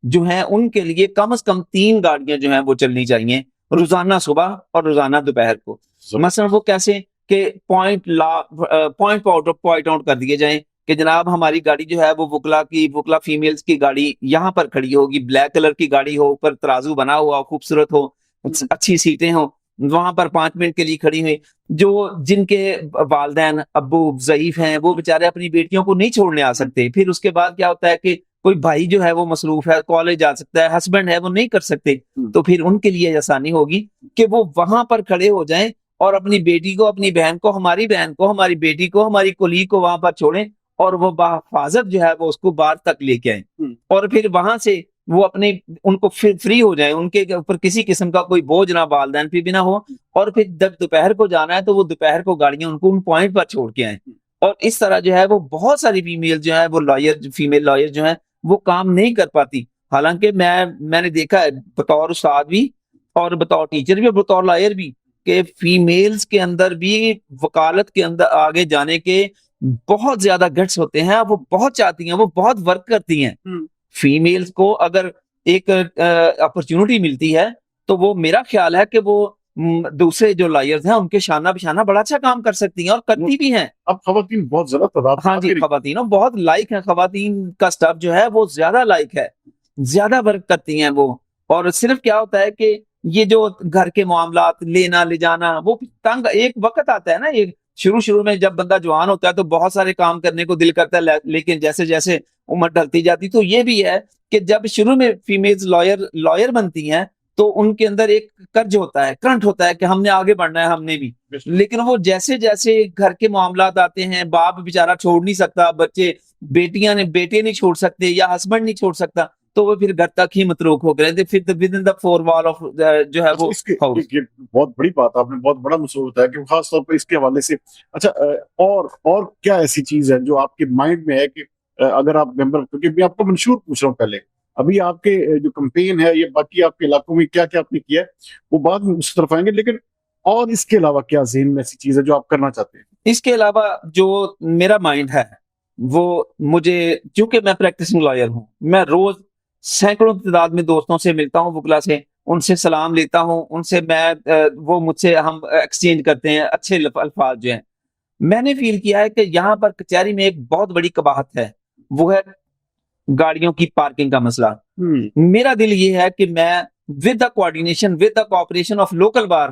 جو ہیں ان کے لیے کم از کم 3 گاڑیاں جو ہیں وہ چلنی چاہیے روزانہ صبح اور روزانہ دوپہر کو. مثلا وہ کیسے کہ پوائنٹ آؤٹ کر دیے جائیں کہ جناب ہماری گاڑی جو ہے وہ وکلا فیمیلز کی گاڑی یہاں پر کھڑی ہوگی، بلیک کلر کی گاڑی ہو، اوپر ترازو بنا ہوا، خوبصورت ہو، اچھی سیٹیں ہوں، وہاں پر 5 منٹ کے لیے کھڑی ہوئی. جن کے والدین ابو ضعیف ہیں وہ بےچارے اپنی بیٹیوں کو نہیں چھوڑنے آ سکتے. پھر اس کے بعد کیا ہوتا ہے کہ کوئی بھائی جو ہے وہ مصروف ہے، کالج جا سکتا ہے، ہسبینڈ ہے وہ نہیں کر سکتے، تو پھر ان کے لیے آسانی ہوگی کہ وہ وہاں پر کھڑے ہو جائیں اور اپنی بیٹی کو، اپنی بہن کو، ہماری بہن کو، ہماری بیٹی کو، ہماری کولیگ کو وہاں پر چھوڑیں اور وہ بحفاظت جو ہے وہ اس کو بار تک لے کے آئیں، اور پھر وہاں سے وہ ان کو فری ہو جائیں، ان کے اوپر کسی قسم کا کوئی بوجھ نہ والدین پہ بھی نہ ہو. اور پھر جب دوپہر کو جانا ہے تو وہ دوپہر کو گاڑیاں ان کو ان پوائنٹ پر چھوڑ کے آئیں. اور اس طرح جو ہے وہ بہت ساری فیمیل جو ہے وہ فیمیل لائر جو ہیں وہ کام نہیں کر پاتی. حالانکہ میں نے دیکھا ہے بطور استاد بھی اور بطور ٹیچر بھی اور بطور لائر بھی کہ فیمیلز کے اندر بھی وکالت کے اندر آگے جانے کے بہت زیادہ گٹس ہوتے ہیں، وہ بہت چاہتی ہیں، وہ بہت ورک کرتی ہیں. فیمیلز کو اگر ایک اپرچونٹی ملتی ہے تو وہ میرا خیال ہے کہ وہ دوسرے جو لائرز ہیں ان کے شانہ بشانہ بڑا اچھا کام کر سکتی ہیں اور کرتی بھی ہیں. اب خواتین بہت زیادہ تعداد، ہاں جی، خواتین بہت لائک ہیں، خواتین کا سٹاف جو ہے وہ زیادہ لائک ہے، زیادہ ورک کرتی ہیں وہ. اور صرف کیا ہوتا ہے کہ یہ جو گھر کے معاملات لینا لے جانا وہ تنگ ایک وقت آتا ہے نا، یہ شروع میں جب بندہ جوان ہوتا ہے تو بہت سارے کام کرنے کو دل کرتا ہے، لیکن جیسے جیسے عمر ڈھلتی جاتی تو یہ بھی ہے کہ جب شروع میں فیمیلز لائر بنتی ہیں تو ان کے اندر ایک کرج ہوتا ہے، کرنٹ ہوتا ہے کہ ہم نے آگے بڑھنا ہے، ہم نے بھی. لیکن وہ جیسے جیسے گھر کے معاملات آتے ہیں، باپ بیچارہ چھوڑ نہیں سکتا، بچے بیٹے نہیں چھوڑ سکتے یا ہسبینڈ نہیں چھوڑ سکتا، تو وہ پھر گھر تک ہی متروک ہو گئے، پھر ود ان دا 4 وال آف جو ہے وہ ہاؤس. یہ بہت بڑی بات آپ نے بہت بڑا مسئلہ بتایا کہ خاص طور پہ اس کے حوالے سے. اچھا، اور کیا ایسی چیز ہے جو آپ کے مائنڈ میں ہے کہ اگر آپ ممبر، کیونکہ میں آپ کو منشور پوچھ رہا ہوں پہلے، ابھی آپ کے جو کمپین ہے یہ باقی آپ کے علاقوں میں کیا کیا آپ نے کیا ہے وہ بعد میں اس طرف آئیں گے، لیکن اور اس کے علاوہ کیا ذہن میں ایسی چیز ہے جو آپ کرنا چاہتے ہیں؟ اس کے علاوہ جو میرا مائنڈ ہے وہ مجھے، چونکہ میں پریکٹسنگ لائر ہوں، میں روز سینکڑوں کی تعداد میں دوستوں سے ملتا ہوں، وکلا سے، ان سے سلام لیتا ہوں، ان سے وہ مجھ سے ہم ایکسچینج کرتے ہیں اچھے الفاظ جو ہیں. میں نے فیل کیا ہے کہ یہاں پر کچہری میں ایک بہت بڑی قباحت ہے، وہ ہے گاڑیوں کی پارکنگ کا مسئلہ. میرا دل یہ ہے کہ میں with the coordination with the cooperation of local bar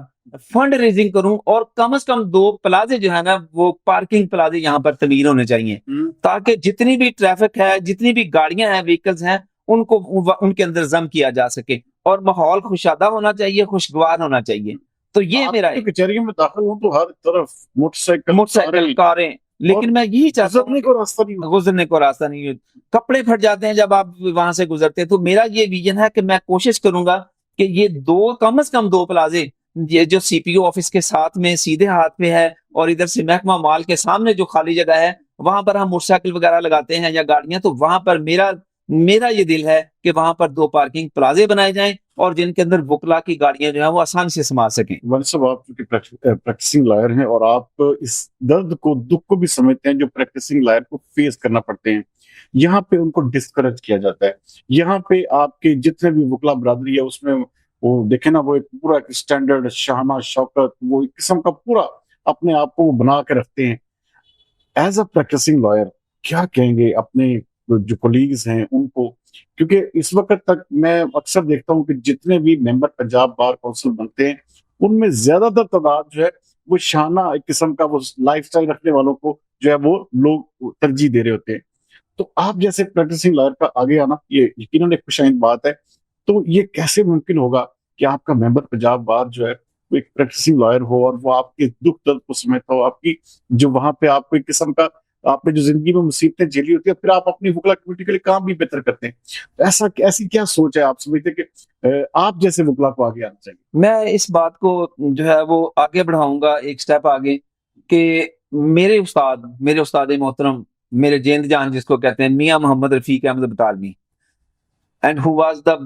fund raising کروں اور کم از کم 2 پلازے جو ہے نا وہ پارکنگ پلازے یہاں پر تعمیر ہونے چاہیے، تاکہ جتنی بھی ٹریفک ہے، جتنی بھی گاڑیاں ہیں، وہیکلز ہیں، ان کو ان کے اندر ضم کیا جا سکے اور ماحول خوشادہ ہونا چاہیے، خوشگوار ہونا چاہیے. تو یہ میرا کچہریوں میں داخل ہوں تو ہر طرف موٹر سائیکل کاریں، لیکن میں یہی چاہتا ہوں گزرنے کو راستہ نہیں ہے، کپڑے پھٹ جاتے ہیں جب آپ وہاں سے گزرتے ہیں. تو میرا یہ ویژن ہے کہ میں کوشش کروں گا کہ یہ کم از کم 2 پلازے، یہ جو سی پی او آفس کے ساتھ میں سیدھے ہاتھ پہ ہے اور ادھر سے محکمہ مال کے سامنے جو خالی جگہ ہے وہاں پر ہم موٹر سائیکل وغیرہ لگاتے ہیں یا گاڑیاں، تو وہاں پر میرا یہ دل ہے کہ وہاں پر 2 پارکنگ پلازے بنائے جائیں اور جن کے اندر وکلا کی گاڑیاں جو ہیں وہ آسانی سے سما سکیں. صاحب آپ چونکہ پریکٹسنگ لائر ہیں اور آپ اس درد کو، دکھ کو بھی سمجھتے ہیں جو پریکٹسنگ لائر کو فیس کرنا پڑتے ہیں، یہاں پہ ان کو ڈسکریج کیا جاتا ہے. یہاں پہ آپ کے جتنے بھی وکلا برادری ہے اس میں وہ دیکھیں نا، وہ ایک پورا اسٹینڈرڈ، شانہ شوکت، وہ ایک قسم کا پورا اپنے آپ کو بنا کے رکھتے ہیں. ایز اے پریکٹسنگ لائر کیا کہیں گے اپنے جو کولیگز ہیں ان کو؟ کیونکہ اس وقت تک میں اکثر دیکھتا ہوں کہ جتنے بھی ممبر پنجاب بار کونسل بنتے ہیں ان میں زیادہ تر تعداد جو ہے وہ شانہ ایک قسم کا وہ لائف سٹائل رکھنے والوں کو جو ہے وہ لوگ ترجیح دے رہے ہوتے ہیں. तो आप जैसे प्रैक्टिसिंग लॉयर का आगे आना ये यकीनन एक खुशाइंद बात है। तो ये कैसे मुमकिन होगा कि आपका मेंबर पंजाब बार जो है वो एक प्रैक्टिसिंग लॉयर हो और वो आपके दुख दर्द को समझता हो, आपकी जो वहां पे आपको एक किस्म का आपने जो जिंदगी में मुसीबतें झेली होती है, फिर आप अपनी वकला कम्युनिटी के लिए काम भी बेहतर करते हैं। तो ऐसी क्या सोच है, आप समझते हैं कि आप जैसे वकला को आगे आना चाहिए? मैं इस बात को जो है वो आगे बढ़ाऊंगा एक स्टेप आगे, कि मेरे उस्ताद मोहतरम, मेरे जेंद जान जिसको कहते हैं, Mian Mohammad Rafiq Ahmad Batalvi, and who was the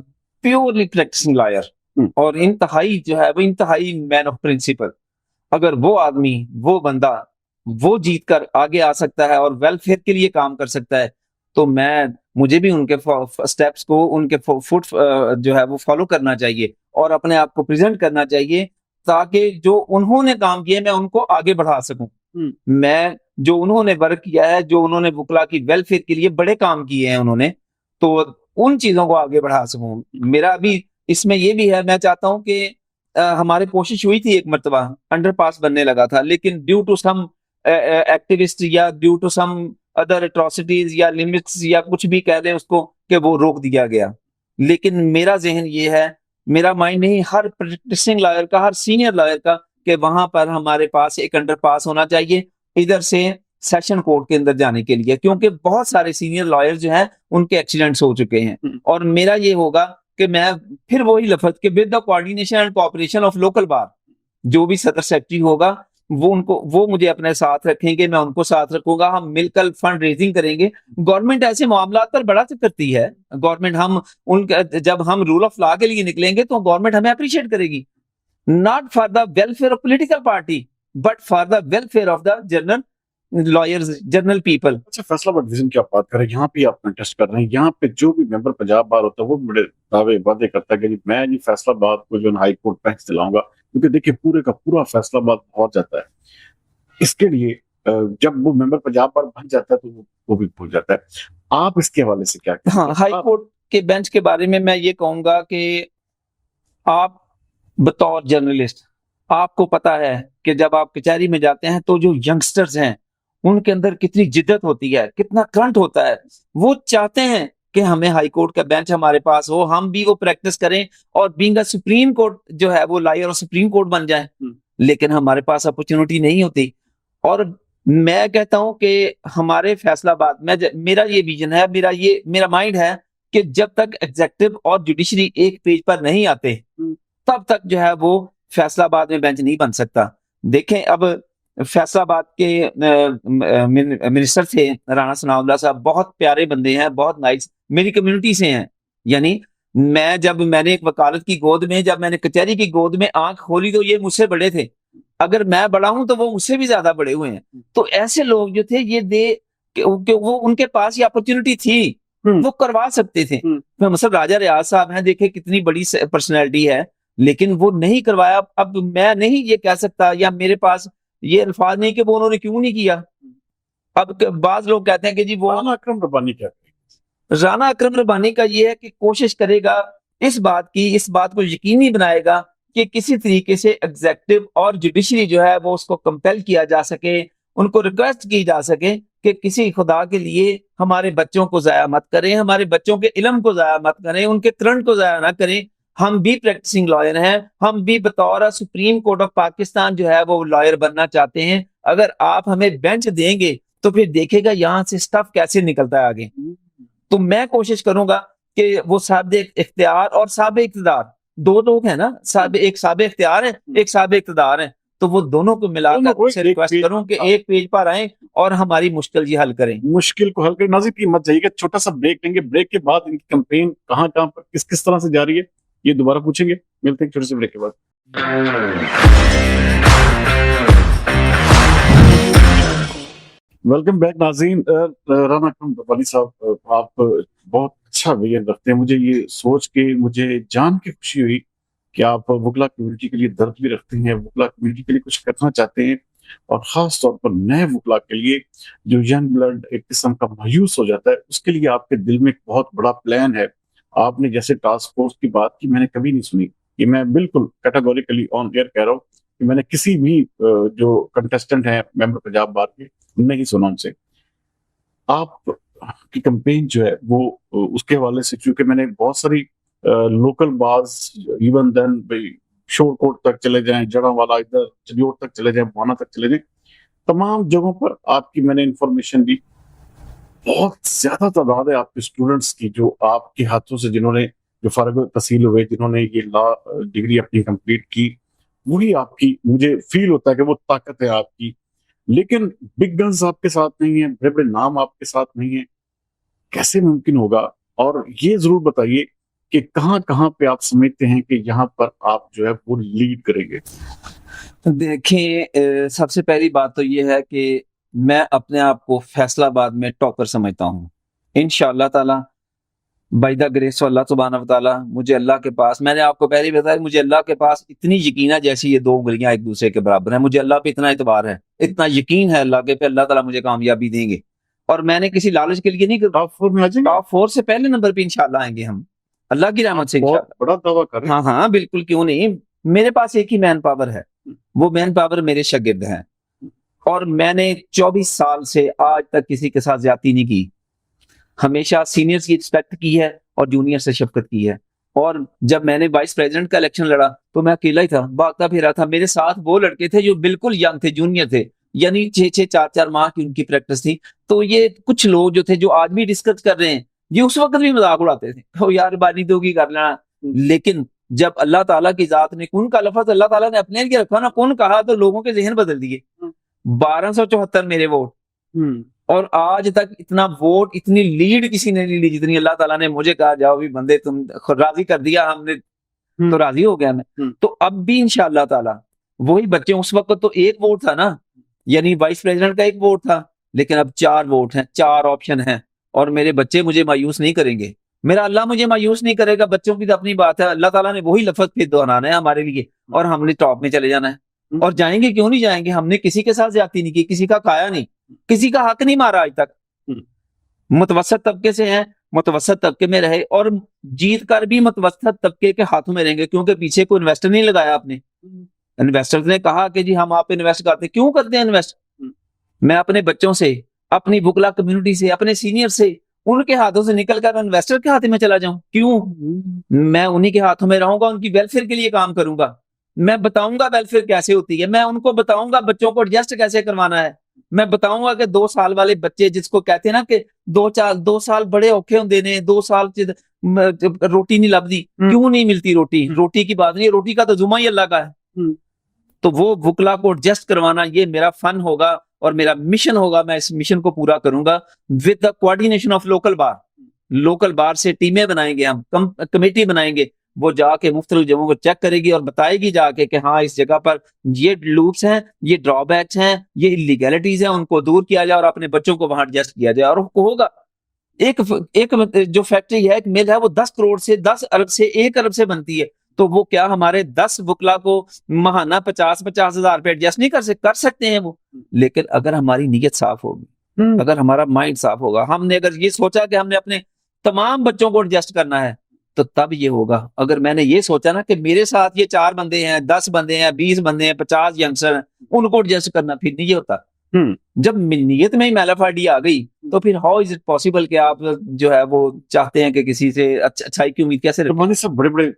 purely practising lawyer, और इंतहाई जो है वो इंतहाई मैन ऑफ प्रिंसिपल। अगर वो आदमी, वो बंदा, वो जीत कर आगे आ सकता है और वेलफेयर के लिए काम कर सकता है, तो मुझे भी उनके स्टेप्स को, उनके फुट जो है वो फॉलो करना चाहिए और अपने आप को प्रेजेंट करना चाहिए, ताकि जो उन्होंने काम किए मैं उनको आगे बढ़ा सकूं। मैं जो उन्होंने वर्क किया है, जो उन्होंने वकला की वेलफेयर के लिए बड़े काम किए हैं उन्होंने, तो उन चीजों को आगे बढ़ा सकूं। मेरा अभी इसमें ये भी है, मैं चाहता हूं कि हमारी कोशिश हुई थी एक मरतबा, अंडरपास बनने लगा था, लेकिन ड्यू टू सम एक्टिविस्ट या due to some other atrocities या लिमिट्स या कुछ भी कह दें उसको, कि वो रोक दिया गया। लेकिन मेरा जहन ये है, मेरा माइंड नहीं, हर प्रैक्टिसिंग लॉयर का, हर सीनियर लॉयर का, कि वहां पर हमारे पास एक अंडरपास होना चाहिए इधर से सेशन कोर्ट के अंदर जाने के लिए, क्योंकि बहुत सारे सीनियर लॉयर जो हैं उनके एक्सीडेंट्स हो चुके हैं। और मेरा ये होगा कि मैं फिर वही लफ्ज के with the coordination and cooperation of local bar, जो भी सदर सेक्रेटरी होगा वो मुझे अपने साथ रखेंगे, मैं उनको साथ रखूंगा, हम मिलकर फंड रेजिंग करेंगे। गवर्नमेंट ऐसे मामला पर बड़ा करती है, गवर्नमेंट जब हम रूल ऑफ लॉ के लिए निकलेंगे तो गवर्नमेंट हमें अप्रिशिएट करेगी, not for the welfare of political party but for the welfare of the general lawyers, general people. अच्छा, फैसलाबाद डिवीजन की आप बात करें, यहाँ पे आप कंटेस्ट कर रहे हैं, यहाँ पे जो भी मेंबर पंजाब बार होता है वो बड़े दावे वादे करता है कि जी मैं जी फैसलाबाद को जो हाई कोर्ट बेंच दिलाऊंगा, क्योंकि देखिए पूरे का पूरा फैसलाबाद पहुंच जाता है। इसके लिए जब वो मेंबर पंजाब बार बन जाता है तो वो भी भूल जाता है। आप इसके हवाले से क्या कहेंगे? हाँ, हाई कोर्ट के बेंच के बारे में मैं ये कहूंगा कि आप बतौर जर्नलिस्ट, आपको पता है कि जब आप कचहरी में जाते हैं तो जो यंगस्टर्स हैं उनके अंदर कितनी जिद्दत होती है, कितना करंट होता है। वो चाहते हैं कि हमें हाई कोर्ट का बेंच हमारे पास हो, हम भी वो प्रैक्टिस करें और बीइंग अ सुप्रीम कोर्ट जो है वो लायर और सुप्रीम कोर्ट बन जाए। लेकिन हमारे पास अपॉर्चुनिटी नहीं होती। और मैं कहता हूं कि हमारे फैसलाबाद, मेरा ये विजन है, मेरा माइंड है कि जब तक एग्जेक्टिव और जुडिशरी एक पेज पर नहीं आते तब तक जो है वो फैसलाबाद में बेंच नहीं बन सकता। देखें, अब फैसलाबाद के मिनिस्टर थे राणा सनाउल्लाह साहब, बहुत प्यारे बंदे हैं, बहुत नाइस, मेरी कम्युनिटी से हैं। यानी मैंने एक वकालत की गोद में, जब मैंने कचहरी की गोद में आंख खोली तो ये मुझसे बड़े थे। अगर मैं बड़ा हूं तो वो मुझसे भी ज्यादा बड़े हुए हैं। तो ऐसे लोग जो थे वो उनके पास ये अपॉर्चुनिटी थी, वो करवा सकते थे। मतलब राजा रियाज साहब हैं, देखे कितनी बड़ी पर्सनैलिटी है, लेकिन वो नहीं करवाया। अब मैं नहीं ये कह सकता, या मेरे पास ये अल्फाज नहीं कि वो उन्होंने क्यों नहीं किया। अब बाज लोग कहते हैं कि जी वो राना अकरम रब्बानी क्या करेगा? राना अकरम रब्बानी का ये है कि कोशिश करेगा इस बात को यकीनी बनाएगा कि किसी तरीके से एग्जेक्टिव और जुडिशरी जो है वो उसको कंपेल किया जा सके, उनको रिक्वेस्ट की जा सके कि किसी खुदा के लिए हमारे बच्चों को जाया मत करें, हमारे बच्चों के इल्म को जाया मत करें, उनके करंट को जाया ना करें। हम भी प्रैक्टिसिंग लॉयर हैं, हम भी बतौर सुप्रीम कोर्ट ऑफ पाकिस्तान जो है वो लॉयर बनना चाहते हैं। अगर आप हमें बेंच देंगे तो फिर देखेगा यहाँ से स्टफ कैसे निकलता है आगे। तो मैं कोशिश करूंगा कि वो साहब इख्तियार और साहब इक़्तिदार, दो लोग हैं ना, एक साहब इख्तियार है, एक साहब इक़्तिदार है, तो वो दोनों को मिलाकर से रिक्वेस्ट करूं कि एक पेज पर आए और हमारी मुश्किल ये हल करें। मुश्किल को हल करें। नाज़रीन की मत जाइएगा, छोटा सा ब्रेक लेंगे, ब्रेक के बाद इनकी कैंपेन कहाँ पर किस तरह से जा रही है ये दोबारा पूछेंगे। मिलते हैं छोटे से ब्रेक के बाद। वेलकम बैक नाज़रीन। राना अकरम रब्बानी साहब, आप बहुत अच्छा विजन रखते हैं। मुझे ये सोच के, मुझे जान के खुशी हुई कि आप वकला कम्युनिटी के लिए दर्द भी रखते हैं, वकला कम्युनिटी के लिए कुछ करना चाहते हैं, और ख़ास तौर पर नए वकला के लिए जो यंग ब्लड एक किस्म का मायूस हो जाता है, उसके लिए आपके दिल में एक बहुत बड़ा प्लान है। आपने जैसे टास्क फोर्स की बात की, मैंने कभी नहीं सुनी। कि मैं बिल्कुल कैटेगोरिकली ऑन एयर कह रहा हूँ कि मैंने किसी भी जो कंटेस्टेंट हैं मेंबर पंजाब बार के, नहीं सुना उनसे। आप کی کمپین جو ہے وہ اس کے حوالے سے، چونکہ میں نے بہت ساری لوکل بارز، ایون دین شور کوٹ تک چلے جائیں، جڑا والا ادھر چلیوٹ تک چلے جائیں، بوانا تک چلے جائیں، تمام جگہوں پر آپ کی میں نے انفارمیشن دی. بہت زیادہ تعداد ہے آپ کے اسٹوڈنٹس کی جو آپ کے ہاتھوں سے، جنہوں نے جو فارغ تحصیل ہوئے، جنہوں نے یہ لا ڈگری اپنی کمپلیٹ کی، وہی آپ کی، مجھے فیل ہوتا ہے کہ وہ طاقت ہے آپ کی. لیکن بگ گنز آپ کے ساتھ نہیں ہیں، بڑے بڑے نام آپ کے ساتھ نہیں ہیں، کیسے ممکن ہوگا؟ اور یہ ضرور بتائیے کہ کہاں کہاں پہ آپ سمجھتے ہیں کہ یہاں پر آپ جو ہے وہ لیڈ کریں گے؟ دیکھیں، سب سے پہلی بات تو یہ ہے کہ میں اپنے آپ کو فیصلہ آباد میں ٹاپر سمجھتا ہوں. انشاءاللہ تعالی بائی دا گریس اللہ سبحانہ و تعالیٰ، مجھے اللہ کے پاس، میں نے آپ کو پہلے بتایا، مجھے اللہ کے پاس اتنی یقین ہے جیسی یہ دو انگلیاں ایک دوسرے کے برابر ہیں. مجھے اللہ پہ اتنا اعتبار ہے، اتنا یقین ہے اللہ کے پہ، اللہ تعالیٰ مجھے کامیابی دیں گے. اور میں نے کسی لالچ کے لیے نہیں کرتا. ٹاپ 4 میں آ جائیں گے؟ ٹاپ 4 سے پہلے نمبر پہ انشاءاللہ آئیں گے ہم، اللہ کی رحمت سے بہت انشاءاللہ. بڑا دعویٰ کر رہے ہیں. ہاں بالکل، کیوں نہیں. میرے پاس ایک ہی مین پاور ہے، وہ مین پاور میرے شاگرد ہیں. اور میں نے 24 سال سے آج تک کسی کے ساتھ زیادتی نہیں کی. ہمیشہ سینئرز کی رسپیکٹ کی ہے اور جونیئر سے شفقت کی ہے. اور جب میں نے وائس پریزیڈنٹ کا الیکشن لڑا تو میں اکیلا ہی تھا، بھاگتا پھرا تھا. میرے ساتھ وہ لڑکے تھے جو بالکل ینگ تھے، جونیئر تھے، یعنی 6-6 4-4 ماہ کی ان کی پریکٹس تھی. تو یہ کچھ لوگ جو تھے جو آج بھی ڈسکس کر رہے ہیں، یہ اس وقت بھی مذاق اڑاتے تھے، او یار بانی تو کی کر لینا. لیکن جب اللہ تعالیٰ کی ذات نے کن کا لفظ اللہ تعالیٰ نے اپنے لیے رکھا نا، کن کہا تو لوگوں کے ذہن بدل دیے. 1274 میرے ووٹ، اور آج تک اتنا ووٹ، اتنی لیڈ کسی نے نہیں لی جتنی اللہ تعالیٰ نے مجھے کہا جاؤ بھی بندے تم راضی کر دیا ہم نے، تو راضی ہو گیا میں. تو اب بھی انشاءاللہ تعالیٰ وہی بچے، اس وقت تو ایک ووٹ تھا نا، یعنی وائس پریزیڈنٹ کا ایک ووٹ تھا، لیکن اب 4 ووٹ ہیں، 4 آپشن ہیں. اور میرے بچے مجھے مایوس نہیں کریں گے، میرا اللہ مجھے مایوس نہیں کرے گا. بچوں کی تو اپنی بات ہے، اللہ تعالیٰ نے وہی لفظ پھر دہرانا ہے ہمارے لیے، اور ہم نے ٹاپ میں چلے جانا ہے. اور جائیں گے، کیوں نہیں جائیں گے؟ ہم نے کسی کے ساتھ زیادتی نہیں کی، کسی کا کھایا نہیں، کسی کا حق نہیں مارا آج تک. متوسط طبقے سے ہیں، متوسط طبقے میں رہے، اور جیت کر بھی متوسط طبقے کے ہاتھوں میں رہیں گے، کیونکہ پیچھے کوئی انویسٹر نہیں لگایا آپ نے. انویسٹر نے کہا کہ جی ہم آپ انویسٹ کرتے ہیں. کیوں کرتے ہیں انویسٹ؟ میں اپنے بچوں سے، اپنی بکلا کمیونٹی سے، اپنے سینئر سے، ان کے ہاتھوں سے نکل کر انویسٹر کے ہاتھ میں چلا جاؤں؟ کیوں؟ میں انہی کے ہاتھوں میں رہوں گا، ان کی ویلفیئر کے لیے کام کروں گا. میں بتاؤں گا ویلفیئر کیسے ہوتی ہے، میں ان کو بتاؤں گا بچوں کو ایڈجسٹ کیسے کروانا ہے. میں بتاؤں گا کہ 2 سال والے بچے، جس کو کہتے ہیں نا کہ 2 سال بڑے اوکھے ہوندے نے، 2 سال روٹی نہیں لبدی. کیوں نہیں ملتی روٹی؟ روٹی کی بات نہیں، روٹی کا تو ذمہ ہی اللہ کا ہے. تو وہ وکلا کو ایڈجسٹ کروانا، یہ میرا فن ہوگا اور میرا مشن ہوگا. میں اس مشن کو پورا کروں گا with the coordination of local bar. Local bar سے ٹیمیں بنائیں گے، ہم کمیٹی بنائیں گے، وہ جا کے مختلف جگہوں کو چیک کرے گی اور بتائے گی جا کے کہ ہاں اس جگہ پر یہ لوپس ہیں، یہ ڈرا بیکس ہیں، یہ انلیگیلٹیز ہیں، ان کو دور کیا جائے اور اپنے بچوں کو وہاں ایڈجسٹ کیا جائے. اور ہوگا ایک جو فیکٹری ہے، ایک مل ہے، وہ 10 کروڑ سے، 10 ارب سے، 1 ارب سے بنتی ہے. تو وہ کیا ہمارے 10 وکلا کو ماہانہ 50 ہزار پہ ایڈجسٹ نہیں کر سکتے ہیں وہ؟ لیکن اگر ہماری نیت صاف ہوگی، اگر ہمارا مائنڈ صاف ہوگا، ہم نے اگر یہ سوچا کہ ہم نے اپنے تمام بچوں کو ایڈجسٹ کرنا ہے، تو تب یہ ہوگا. اگر میں نے یہ سوچا نا کہ میرے ساتھ یہ 4 بندے ہیں، 10 بندے ہیں، 20 بندے ہیں، 50 ینگسٹر ہیں، ان کو ایڈجسٹ کرنا، پھر نہیں یہ ہوتا. جب نیت میں ہی میلافائڈی آ گئی تو پھر ہاؤ از اٹ پاسبل کہ آپ جو ہے وہ چاہتے ہیں کہ کسی سے اچھائی کی امید کیسے رکھیں؟ تو سب بڑے بڑے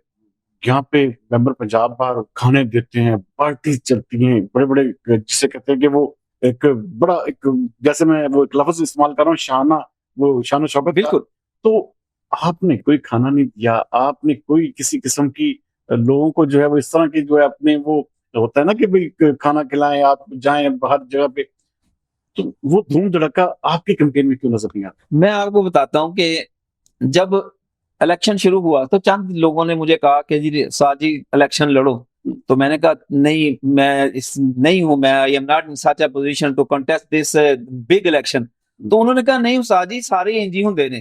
یہاں پہ ممبر پنجاب بار کھانے دیتے ہیں، پارٹیز چلتی ہیں، بڑے بڑے، جسے کہتے ہیں کہ وہ ایک بڑا، ایک جیسے میں وہ ایک لفظ استعمال کر رہا ہوں، شانہ، وہ شان و شوکت. بالکل. تو آپ نے کوئی کھانا نہیں دیا، آپ نے کوئی کسی قسم کی لوگوں کو جو ہے وہ اس طرح کی جو ہے اپنے، وہ ہوتا ہے نا کہ بھئی کھانا کھلائیں، آپ جائیں باہر جگہ پہ، تو وہ دھوم دھڑکا آپ کی کمپین میں کیوں نظر نہیں آتا؟ میں آپ کو بتاتا ہوں کہ جب الیکشن شروع ہوا تو چند لوگوں نے مجھے کہا کہ جی سعد جی الیکشن لڑو. تو میں نے کہا نہیں، میں نہیں ہوں، میں I am not in such a position to contest this big election. تو انہوں نے کہا نہیں استاد جی، سارے انجی ہوں دینے.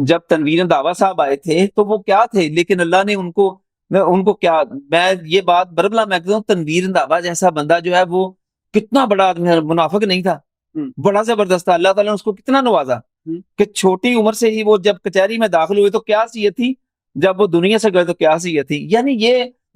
جب تنویر رنداوا صاحب آئے تھے تو وہ کیا تھے، لیکن اللہ نے ان کو کیا، میں یہ بات بربلا میں کہتا ہوں، تنویر رنداوا جیسا بندہ جو ہے وہ کتنا بڑا آدمی ہے، منافق نہیں تھا، بڑا زبردست تھا. اللہ تعالیٰ نے اس کو کتنا نوازا کہ چھوٹی عمر سے ہی وہ جب کچہری میں داخل ہوئے تو کیا سیئت تھی، جب وہ دنیا سے گئے تو کیا سیئت تھی. یعنی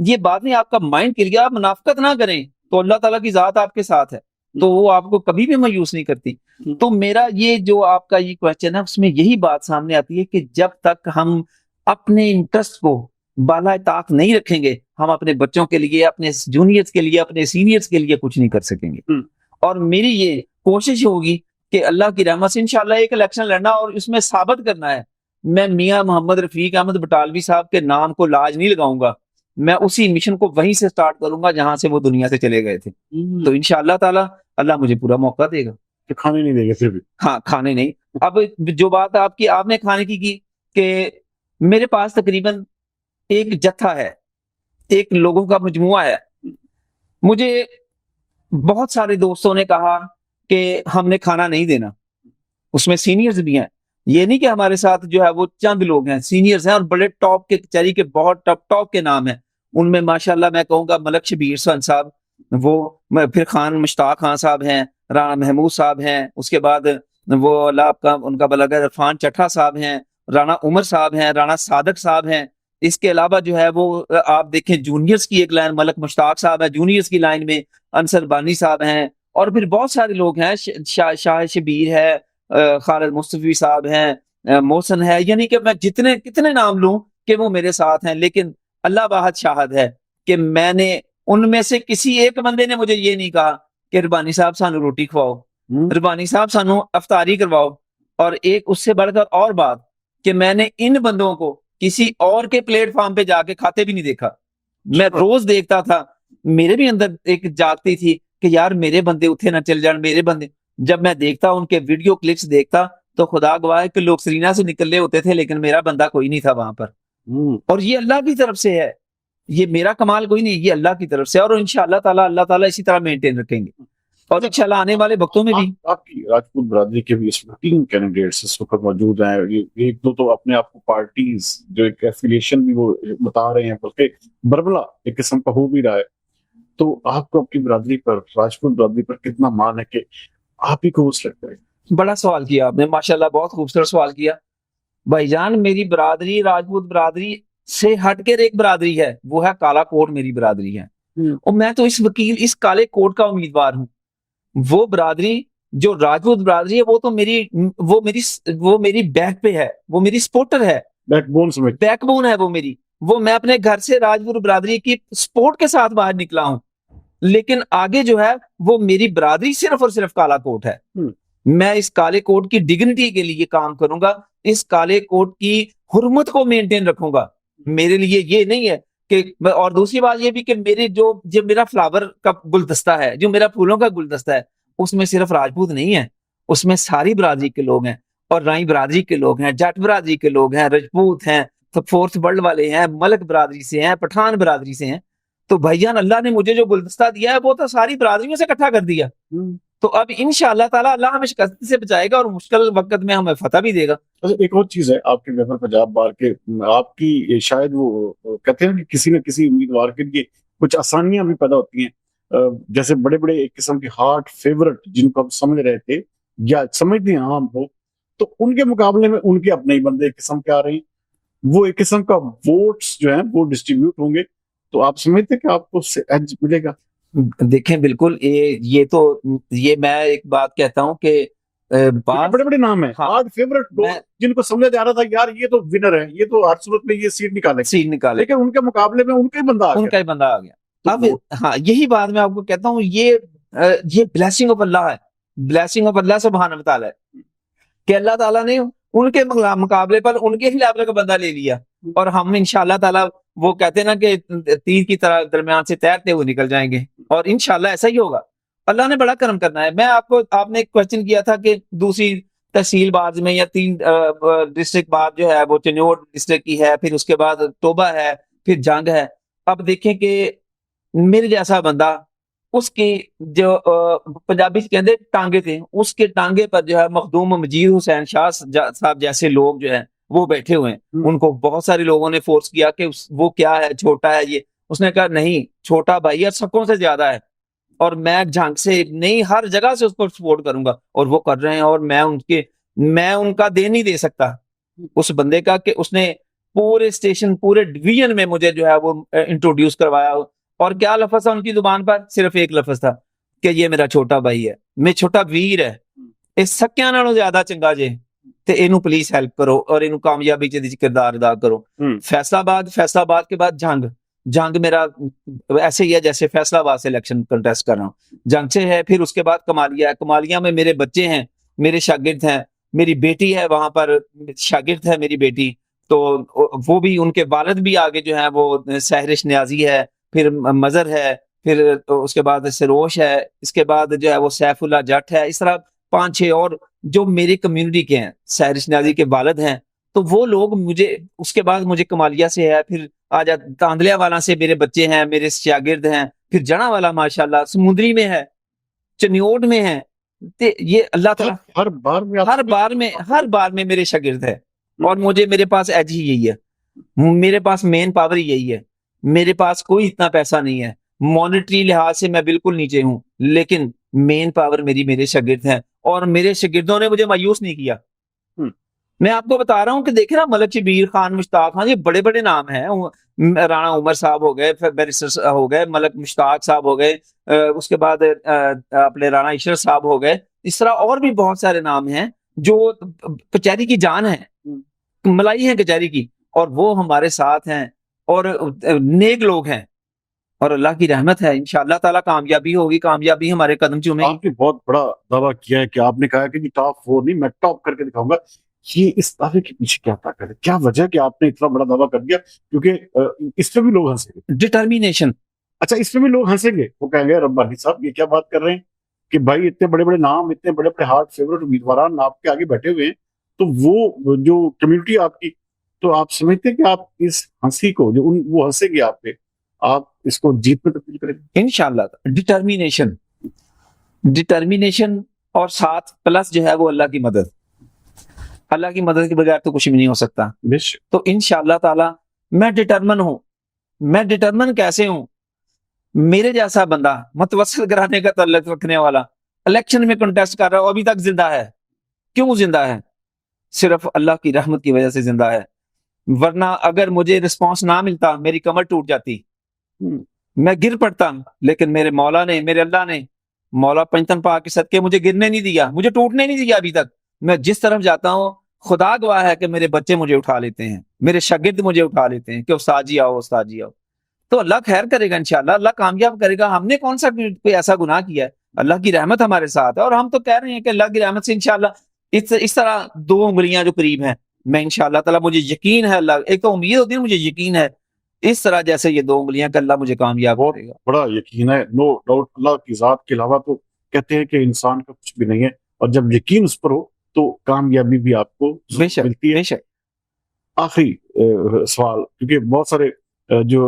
یہ بات نہیں، آپ کا مائنڈ کلیئر، آپ منافقت نہ کریں تو اللہ تعالیٰ کی ذات آپ کے ساتھ ہے. تو وہ آپ کو کبھی بھی مایوس نہیں کرتی. تو میرا یہ جو آپ کا یہ کوشچن ہے اس میں یہی بات سامنے آتی ہے کہ جب تک ہم اپنے انٹرسٹ کو بالائے طاق نہیں رکھیں گے ہم اپنے بچوں کے لیے, اپنے جونیئرز کے لیے, اپنے سینئرز کے لیے کچھ نہیں کر سکیں گے. اور میری یہ کوشش ہوگی کہ اللہ کی رحمت سے انشاءاللہ ایک الیکشن لڑنا اور اس میں ثابت کرنا ہے. میں میاں محمد رفیق احمد بٹالوی صاحب کے نام کو لاج نہیں لگاؤں گا, میں اسی مشن کو وہیں سے سٹارٹ کروں گا جہاں سے وہ دنیا سے چلے گئے تھے. تو انشاءاللہ تعالی اللہ مجھے پورا موقع دے گا. کہ کھانے نہیں دے گا پھر بھی؟ ہاں کھانے نہیں. اب جو بات آپ نے کھانے کی کہ میرے پاس تقریباً ایک جتھا ہے, ایک لوگوں کا مجموعہ ہے. مجھے بہت سارے دوستوں نے کہا کہ ہم نے کھانا نہیں دینا, اس میں سینئرز بھی ہیں. یہ نہیں کہ ہمارے ساتھ جو ہے وہ چند لوگ ہیں, سینئرز ہیں اور بڑے ٹاپ کے کچہری کے بہت ٹاپ کے نام ہیں. ان میں ماشاءاللہ میں کہوں گا ملک شبیر صاحب, وہ پھر خان مشتاق خان صاحب ہیں, رانا محمود صاحب ہیں, اس کے بعد وہ اللہ آپ کا ان کا بلغ عرفان چٹھا صاحب ہیں, رانا عمر صاحب ہیں, رانا صادق صاحب ہیں. اس کے علاوہ جو ہے وہ آپ دیکھیں جونیئرز کی ایک لائن ملک مشتاق صاحب ہے, جونیئرز کی لائن میں انصر بانی صاحب ہیں, اور پھر بہت سارے لوگ ہیں, شاہ شبیر ہے, خالد مصطفی صاحب ہیں, محسن ہے. یعنی کہ میں کتنے نام لوں کہ وہ میرے ساتھ ہیں. لیکن اللہ واحد شاہد ہے کہ میں نے ان میں سے کسی ایک بندے نے مجھے یہ نہیں کہا کہ ربانی صاحب سانو روٹی کھواؤ, ربانی صاحب سانو افطاری کرواؤ. اور ایک اس سے بڑھ کر اور بات کہ میں نے ان بندوں کو کسی اور کے پلیٹ فارم پہ جا کے کھاتے بھی نہیں دیکھا. میں روز دیکھتا تھا, میرے بھی اندر ایک جاگتی تھی کہ یار میرے بندے اتھے نہ چل جان, میرے بندے. جب میں دیکھتا ان کے ویڈیو کلپس دیکھتا تو خدا گواہ ہے کہ لوگ سرینا سے نکل رہے ہوتے تھے لیکن میرا بندہ کوئی نہیں تھا وہاں پر. اور یہ اللہ کی طرف سے ہے, یہ میرا کمال کوئی نہیں, یہ اللہ کی طرف سے. اور انشاءاللہ تعالی اللہ تعالی اسی طرح مینٹین رکھیں گے, اور انشاءاللہ آنے والے وقتوں میں بھی. آپ کی راجپوت برادری کے بھی اس میں 3 کینڈیڈیٹس اس وقت موجود ہیں. ایک دو تو اپنے آپ کو پارٹیز جو ایک ایفیلیشن بھی وہ بتا رہے ہیں, بلکہ برملا ایک قسم کا ہو بھی رہا ہے. تو آپ کو اپنی برادری پر, راجپوت برادری پر کتنا مان ہے کہ آپ ہی کو اس لگتا ہے؟ بڑا سوال کیا آپ نے, ماشاءاللہ بہت خوبصورت سوال کیا بھائی جان. میری برادری راجپوت برادری سے ہٹ کر ایک برادری ہے, وہ ہے کالا کوٹ. میری برادری ہے اور میں تو اس کالے کوٹ کا امیدوار ہوں. وہ برادری جو راجپوت برادری ہے وہ تو وہ میری بیک پہ ہے, وہ میری سپورٹر ہے, بیک بون سمجھ, بیک بون ہے وہ میری. وہ میں اپنے گھر سے راجپوت برادری کی سپورٹ کے ساتھ باہر نکلا ہوں, لیکن آگے جو ہے وہ میری برادری صرف اور صرف کالا کوٹ ہے. میں اس کالے کوٹ کی ڈگنیٹی کے لیے کام کروں گا, اس کالے کوٹ کی حرمت کو مینٹین رکھوں گا. میرے لیے یہ نہیں ہے کہ, اور دوسری بات یہ بھی کہ میرے جو میرا فلاور کا گلدستہ ہے, جو میرا پھولوں کا گلدستہ ہے, اس میں صرف راجپوت نہیں ہے, اس میں ساری برادری کے لوگ ہیں, اور رائی برادری کے لوگ ہیں, جٹ برادری کے لوگ ہیں, رجپوت ہیں, فورتھ ورلڈ والے ہیں, ملک برادری سے ہیں, پٹھان برادری سے ہیں. تو بھائی جان اللہ نے مجھے جو گلدستہ دیا ہے وہ تو ساری برادریوں سے اکٹھا کر دیا. تو اب انشاءاللہ تعالی اللہ ہمیں شکست سے بچائے گا اور مشکل وقت میں ہمیں فتح بھی دے گا. ایک اور چیز ہے آپ کے ویپر پنجاب بار کے, آپ کی شاید وہ کہتے ہیں کہ کسی نہ کسی امیدوار کے لیے کچھ آسانیاں بھی پیدا ہوتی ہیں, جیسے بڑے بڑے ایک قسم کے ہارٹ فیورٹ جن کو ہم سمجھ رہے تھے یا سمجھتے ہیں عام لوگ, تو ان کے مقابلے میں ان کے اپنے ہی بندے ایک قسم کے آ رہے ہیں, وہ ایک قسم کا ووٹس جو ہیں وہ ڈسٹریبیوٹ ہوں گے. تو آپ سمجھتے کہ آپ کو اس سے ایج ملے گا؟ دیکھیں بالکل یہ میں ایک بات کہتا ہوں کہ بڑے بڑے نام ہیں, ہارڈ فیورٹ جن کو سمجھا جا رہا تھا یار یہ تو ونر ہے, یہ تو ہر صورت میں یہ سیٹ نکالے, لیکن ان کے مقابلے میں ان کا ہی بندہ آ گیا. اب ہاں یہی بات میں آپ کو کہتا ہوں, یہ بلیسنگ آف اللہ ہے, بلیسنگ آف اللہ سبحانہ و تعالی ہے کہ اللہ تعالیٰ نے ان کے مقابلے پر ان کے ہی لیول کا بندہ لے لیا, اور ہم انشاءاللہ تعالیٰ وہ کہتے ہیں نا کہ تیر کی طرح درمیان سے تیرتے ہوئے نکل جائیں گے, اور انشاءاللہ ایسا ہی ہوگا. اللہ نے بڑا کرم کرنا ہے. میں آپ نے ایک کوسچن کیا تھا کہ دوسری تحصیل باز میں یا 3 ڈسٹرکٹ باز جو ہے وہ چنیوٹ ڈسٹرکٹ کی ہے, پھر اس کے بعد توبہ ہے, پھر جنگ ہے. اب دیکھیں کہ میرے جیسا بندہ, اس کی جو پنجابی سے کہتے ٹانگے تھے, اس کے ٹانگے پر جو ہے مخدوم مجید حسین شاہ صاحب جیسے لوگ جو ہیں وہ بیٹھے ہوئے ہیں. ان کو بہت سارے لوگوں نے فورس کیا کہ وہ کیا ہے, چھوٹا ہے یہ. اس نے کہا نہیں, چھوٹا بھائی ہے, سکوں سے زیادہ ہے, اور میں جھنگ سے نہیں ہر جگہ سے اس کو سپورٹ کروں گا, اور وہ کر رہے ہیں. اور میں ان کا دے نہیں دے سکتا اس بندے کا کہ اس نے پورے اسٹیشن پورے ڈویژن میں مجھے جو ہے وہ انٹروڈیوس کروایا. اور کیا لفظ تھا ان کی زبان پر؟ صرف ایک لفظ تھا, کہ یہ میرا چھوٹا بھائی ہے, میں چھوٹا ویر ہے, ਇਹ ਸਕਿਆਂ ਨਾਲੋਂ ਜ਼ਿਆਦਾ ਚੰਗਾ ਜੇ, ਤੇ ਇਹਨੂੰ ਪਲੀਜ਼ ਹੈਲਪ ਕਰੋ ਔਰ ਇਹਨੂੰ ਕਾਮਯਾਬੀ ਚ ਇਹਦੇ ਕਿਰਦਾਰ ਅਦਾ ਕਰੋ. फैसलाबाद के बाद जंग मेरा ऐसे ही है जैसे फैसलाबाद से इलेक्शन कंटेस्ट कर रहा हूँ, जंग से है. फिर उसके बाद कमालिया में मेरे बच्चे हैं, मेरे शागिर्द हैं, मेरी बेटी है वहां पर शागिर्द है मेरी बेटी, तो वो भी उनके वालिद भी आगे जो है वो सहरिश न्याजी है, फिर मजर है, फिर उसके बाद सरोश है, इसके बाद जो है वो सैफुल्ला जट है. इस तरह 5-6 और जो मेरी कम्युनिटी के हैं, सहरिश न्याजी के वालिद हैं, तो वो लोग मुझे, उसके बाद मुझे कमालिया से है, फिर आजा तांदलिया वाला से मेरे बच्चे हैं, मेरे शागिर्द हैं, फिर जड़ा वाला माशाल्लाह समुद्री में है, चनियोट में है. ये अल्लाह ताला हर बार में मेरे शागिर्द है. और मुझे, मेरे पास एज ही यही है, मेरे पास मेन पावर यही है. मेरे पास कोई इतना पैसा नहीं है, मॉनेटरी लिहाज से मैं बिल्कुल नीचे हूं, लेकिन मेन पावर मेरे शागिर्द हैं, और मेरे शागिर्दों ने मुझे मायूस नहीं किया. मैं आपको बता रहा हूं कि देखे ना, मलक शबीर खान, मुश्ताक खान, ये बड़े बड़े नाम हैं. राणा उमर साहब हो गए, बैरिस्टर हो गए, मलक मुश्ताक साहब हो गए, उसके बाद अपने राणा इशरत साहब हो गए. इस तरह और भी बहुत सारे नाम हैं जो कचहरी की जान है, मलाई है कचहरी की, और वो हमारे साथ हैं और नेक लोग हैं, और अल्लाह की रहमत है. इंशाअल्लाह ताला कामयाबी होगी, कामयाबी हमारे कदम चूमेगी. आपने बहुत बड़ा दावा किया है कि आपने कहा कि टॉप 4 नहीं, मैं टॉप करके दिखाऊंगा. ये इस दावे के पीछे क्या ताकत है, क्या वजह कि आपने इतना बड़ा दावा कर दिया? क्योंकि इस पे भी लोग हंसेंगे. डिटर्मिनेशन. अच्छा, इस पे भी लोग हंसेंगे, वो कहेंगे रब्बानी साहब ये क्या बात कर रहे हैं कि भाई इतने बड़े बड़े नाम, इतने बड़े बड़े हार्ट फेवरेट उम्मीदवार आपके आगे बैठे हुए हैं, तो वो जो कम्युनिटी आपकी, तो आप समझते हैं कि आप इस हंसी को, जो वो हंसेगी आप पे, आप इसको जीत में तब्दील करेंगे इंशाअल्लाह. डिटर्मिनेशन और साथ प्लस जो है वो अल्लाह की मदद. अल्लाह की मदद के बगैर तो कुछ भी नहीं हो सकता. तो इंशाअल्लाह ताला मैं डिटर्मिन हूं. मैं डिटर्मिन कैसे हूं? मेरे जैसा बंदा, मुतवस्सिल घराने का तल्लुक रखने वाला, इलेक्शन में कंटेस्ट कर रहा है, अभी तक जिंदा है. क्यों जिंदा है? सिर्फ अल्लाह की रहमत की वजह से जिंदा है. वरना अगर मुझे रिस्पांस ना मिलता, मेरी कमर टूट जाती, मैं गिर पड़ता. लेकिन मेरे मौला ने, मेरे अल्लाह ने, मौला पंजतन पाक के सदके मुझे गिरने नहीं दिया, मुझे टूटने नहीं दिया. अभी तक मैं जिस तरफ जाता हूं, खुदा गवाह है कि मेरे बच्चे मुझे उठा लेते हैं, मेरे शागिर्द मुझे उठा लेते हैं कि उस्ताद जी आओ, उस्ताद जी आओ. तो अल्लाह खैर करेगा इंशाअल्लाह, अल्लाह कामयाब करेगा. हमने कौन सा कोई ऐसा गुनाह किया है? अल्लाह की रहमत हमारे साथ है, और हम तो कह रहे हैं कि अल्लाह की रहमत से इंशाअल्लाह इस तरह 2 उंगलियां जो करीब हैं, मैं इंशाअल्लाह ताला, मुझे यकीन है, अल्लाह, एक तो उम्मीद होती है, मुझे यकीन है इस तरह जैसे ये 2 उंगलियां कि अल्लाह मुझे कामयाब करेगा. बड़ा यकीन है, नो डाउट. अल्लाह की जात के अलावा तो कहते हैं कि इंसान का कुछ भी नहीं है, और जब यकीन उस पर हो तो कामयाबी भी आपको मिलती है. बेशक. आखिरी सवाल, क्योंकि बहुत सारे जो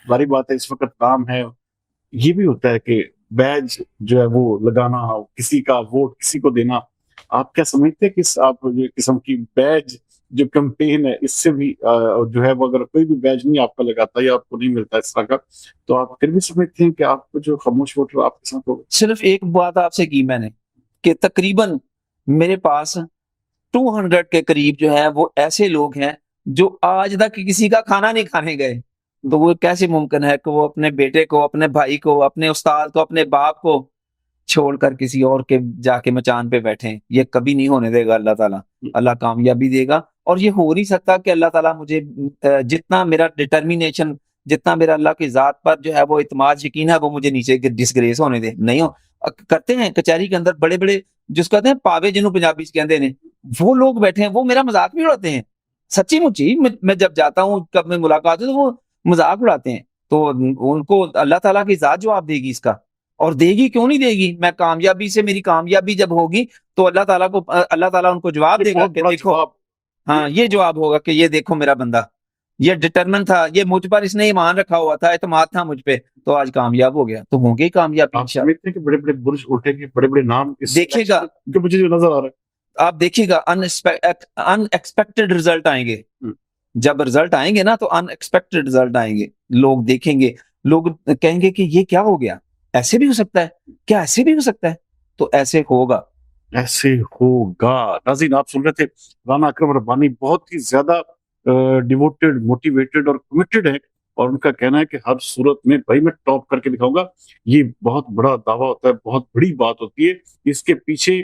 बारी बात है इस वक्त काम है, ये भी होता है कि बैज जो है वो लगाना, किसी का वोट किसी को देना. आप क्या समझते हैं कि आप ये किस्म की बैज जो कैंपेन है, इससे भी जो है वो, अगर कोई भी बैज नहीं आपका लगाता या आपको नहीं मिलता इस तरह का, तो आप फिर भी समझते हैं कि आपको जो खामोश वोटर आपके साथ होगा? सिर्फ एक बात आपसे की मैंने कि तकरीबन मेरे पास 200 के करीब जो है वो ऐसे लोग हैं जो आज तक किसी का खाना नहीं खाने गए. तो वो कैसे मुमकिन है कि वो अपने बेटे को, अपने भाई को, अपने उस्ताद को, अपने बाप को छोड़कर किसी और के जाके मचान पे बैठे? ये कभी नहीं होने देगा अल्लाह ताला. अल्लाह कामयाबी देगा, और ये हो नहीं सकता कि अल्लाह ताला मुझे, जितना मेरा डिटर्मिनेशन, जितना मेरा अल्लाह की जात पर जो है वो इत्मीनान, यकीन है, वो मुझे नीचे डिसग्रेस होने दे. नहीं हो करते हैं कचहरी के अंदर बड़े बड़े, जिसको कहते हैं पावे, जिन्होंने पंजाबी कहते हैं, वो लोग बैठे हैं, वो मेरा मजाक भी उड़ाते हैं. सच्ची मुच्ची मैं जब जाता हूँ, कब मैं मुलाकात हो, तो वो मजाक उड़ाते हैं. तो उनको अल्लाह ताला की जात जवाब देगी इसका, और देगी, क्यों नहीं देगी? मैं कामयाबी से, मेरी कामयाबी जब होगी तो अल्लाह ताला उनको जवाब देगा कि देखो, हाँ, ये जवाब होगा कि ये देखो मेरा बंदा, ये डिटरमिन था, ये मुझ पर इसने ईमान रखा हुआ था, एतमाद था मुझ पे, तो आज कामयाब हो गया. तो होंगे कामयाब इंशाअल्लाह. बड़े बड़े बुर्ज उठेंगे, बड़े बड़े नाम देखिएगा, मुझे जो नजर आ रहा है, आप देखिएगा, अनएक्सपेक्टेड रिजल्ट आएंगे. जब रिजल्ट आएंगे ना, तो अनएक्सपेक्टेड रिजल्ट आएंगे. लोग देखेंगे, लोग कहेंगे कि ये क्या हो गया, ऐसे भी हो सकता है क्या, ऐसे भी हो सकता है. तो ऐसे होगा, ऐसे होगा. नाज़रीन, आप सुन रहे थे राना अकरम रब्बानी, बहुत ही ज्यादा डिवोटेड, मोटिवेटेड और कमिटेड है اور ان کا کہنا ہے کہ ہر صورت میں بھائی میں ٹاپ کر کے دکھاؤں گا. یہ بہت بڑا دعویٰ ہوتا ہے, بہت بڑی بات ہوتی ہے. اس کے پیچھے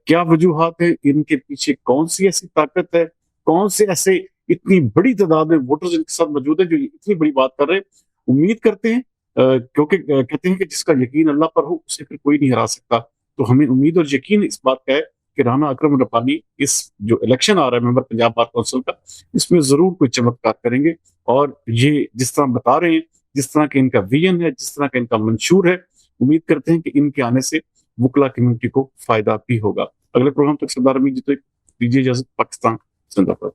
کیا وجوہات ہیں, ان کے پیچھے کون سی ایسی طاقت ہے, کون سے ایسے اتنی بڑی تعداد میں ووٹرز ان کے ساتھ موجود ہیں جو اتنی بڑی بات کر رہے ہیں. امید کرتے ہیں کیونکہ کہتے ہیں کہ جس کا یقین اللہ پر ہو اسے پھر کوئی نہیں ہرا سکتا. تو ہمیں امید اور یقین اس بات کا ہے کہ رانا اکرم ربانی اس جو الیکشن آ رہا ہے ممبر پنجاب بار کونسل کا, اس میں ضرور کوئی چمتکار کریں گے. اور یہ جس طرح بتا رہے ہیں, جس طرح کہ ان کا ویژن ہے, جس طرح کہ ان کا منشور ہے, امید کرتے ہیں کہ ان کے آنے سے وکلا کمیونٹی کو فائدہ بھی ہوگا. اگلے پروگرام تک سردار امین جی تو دیجیے اجازت. پاکستان زندہ باد.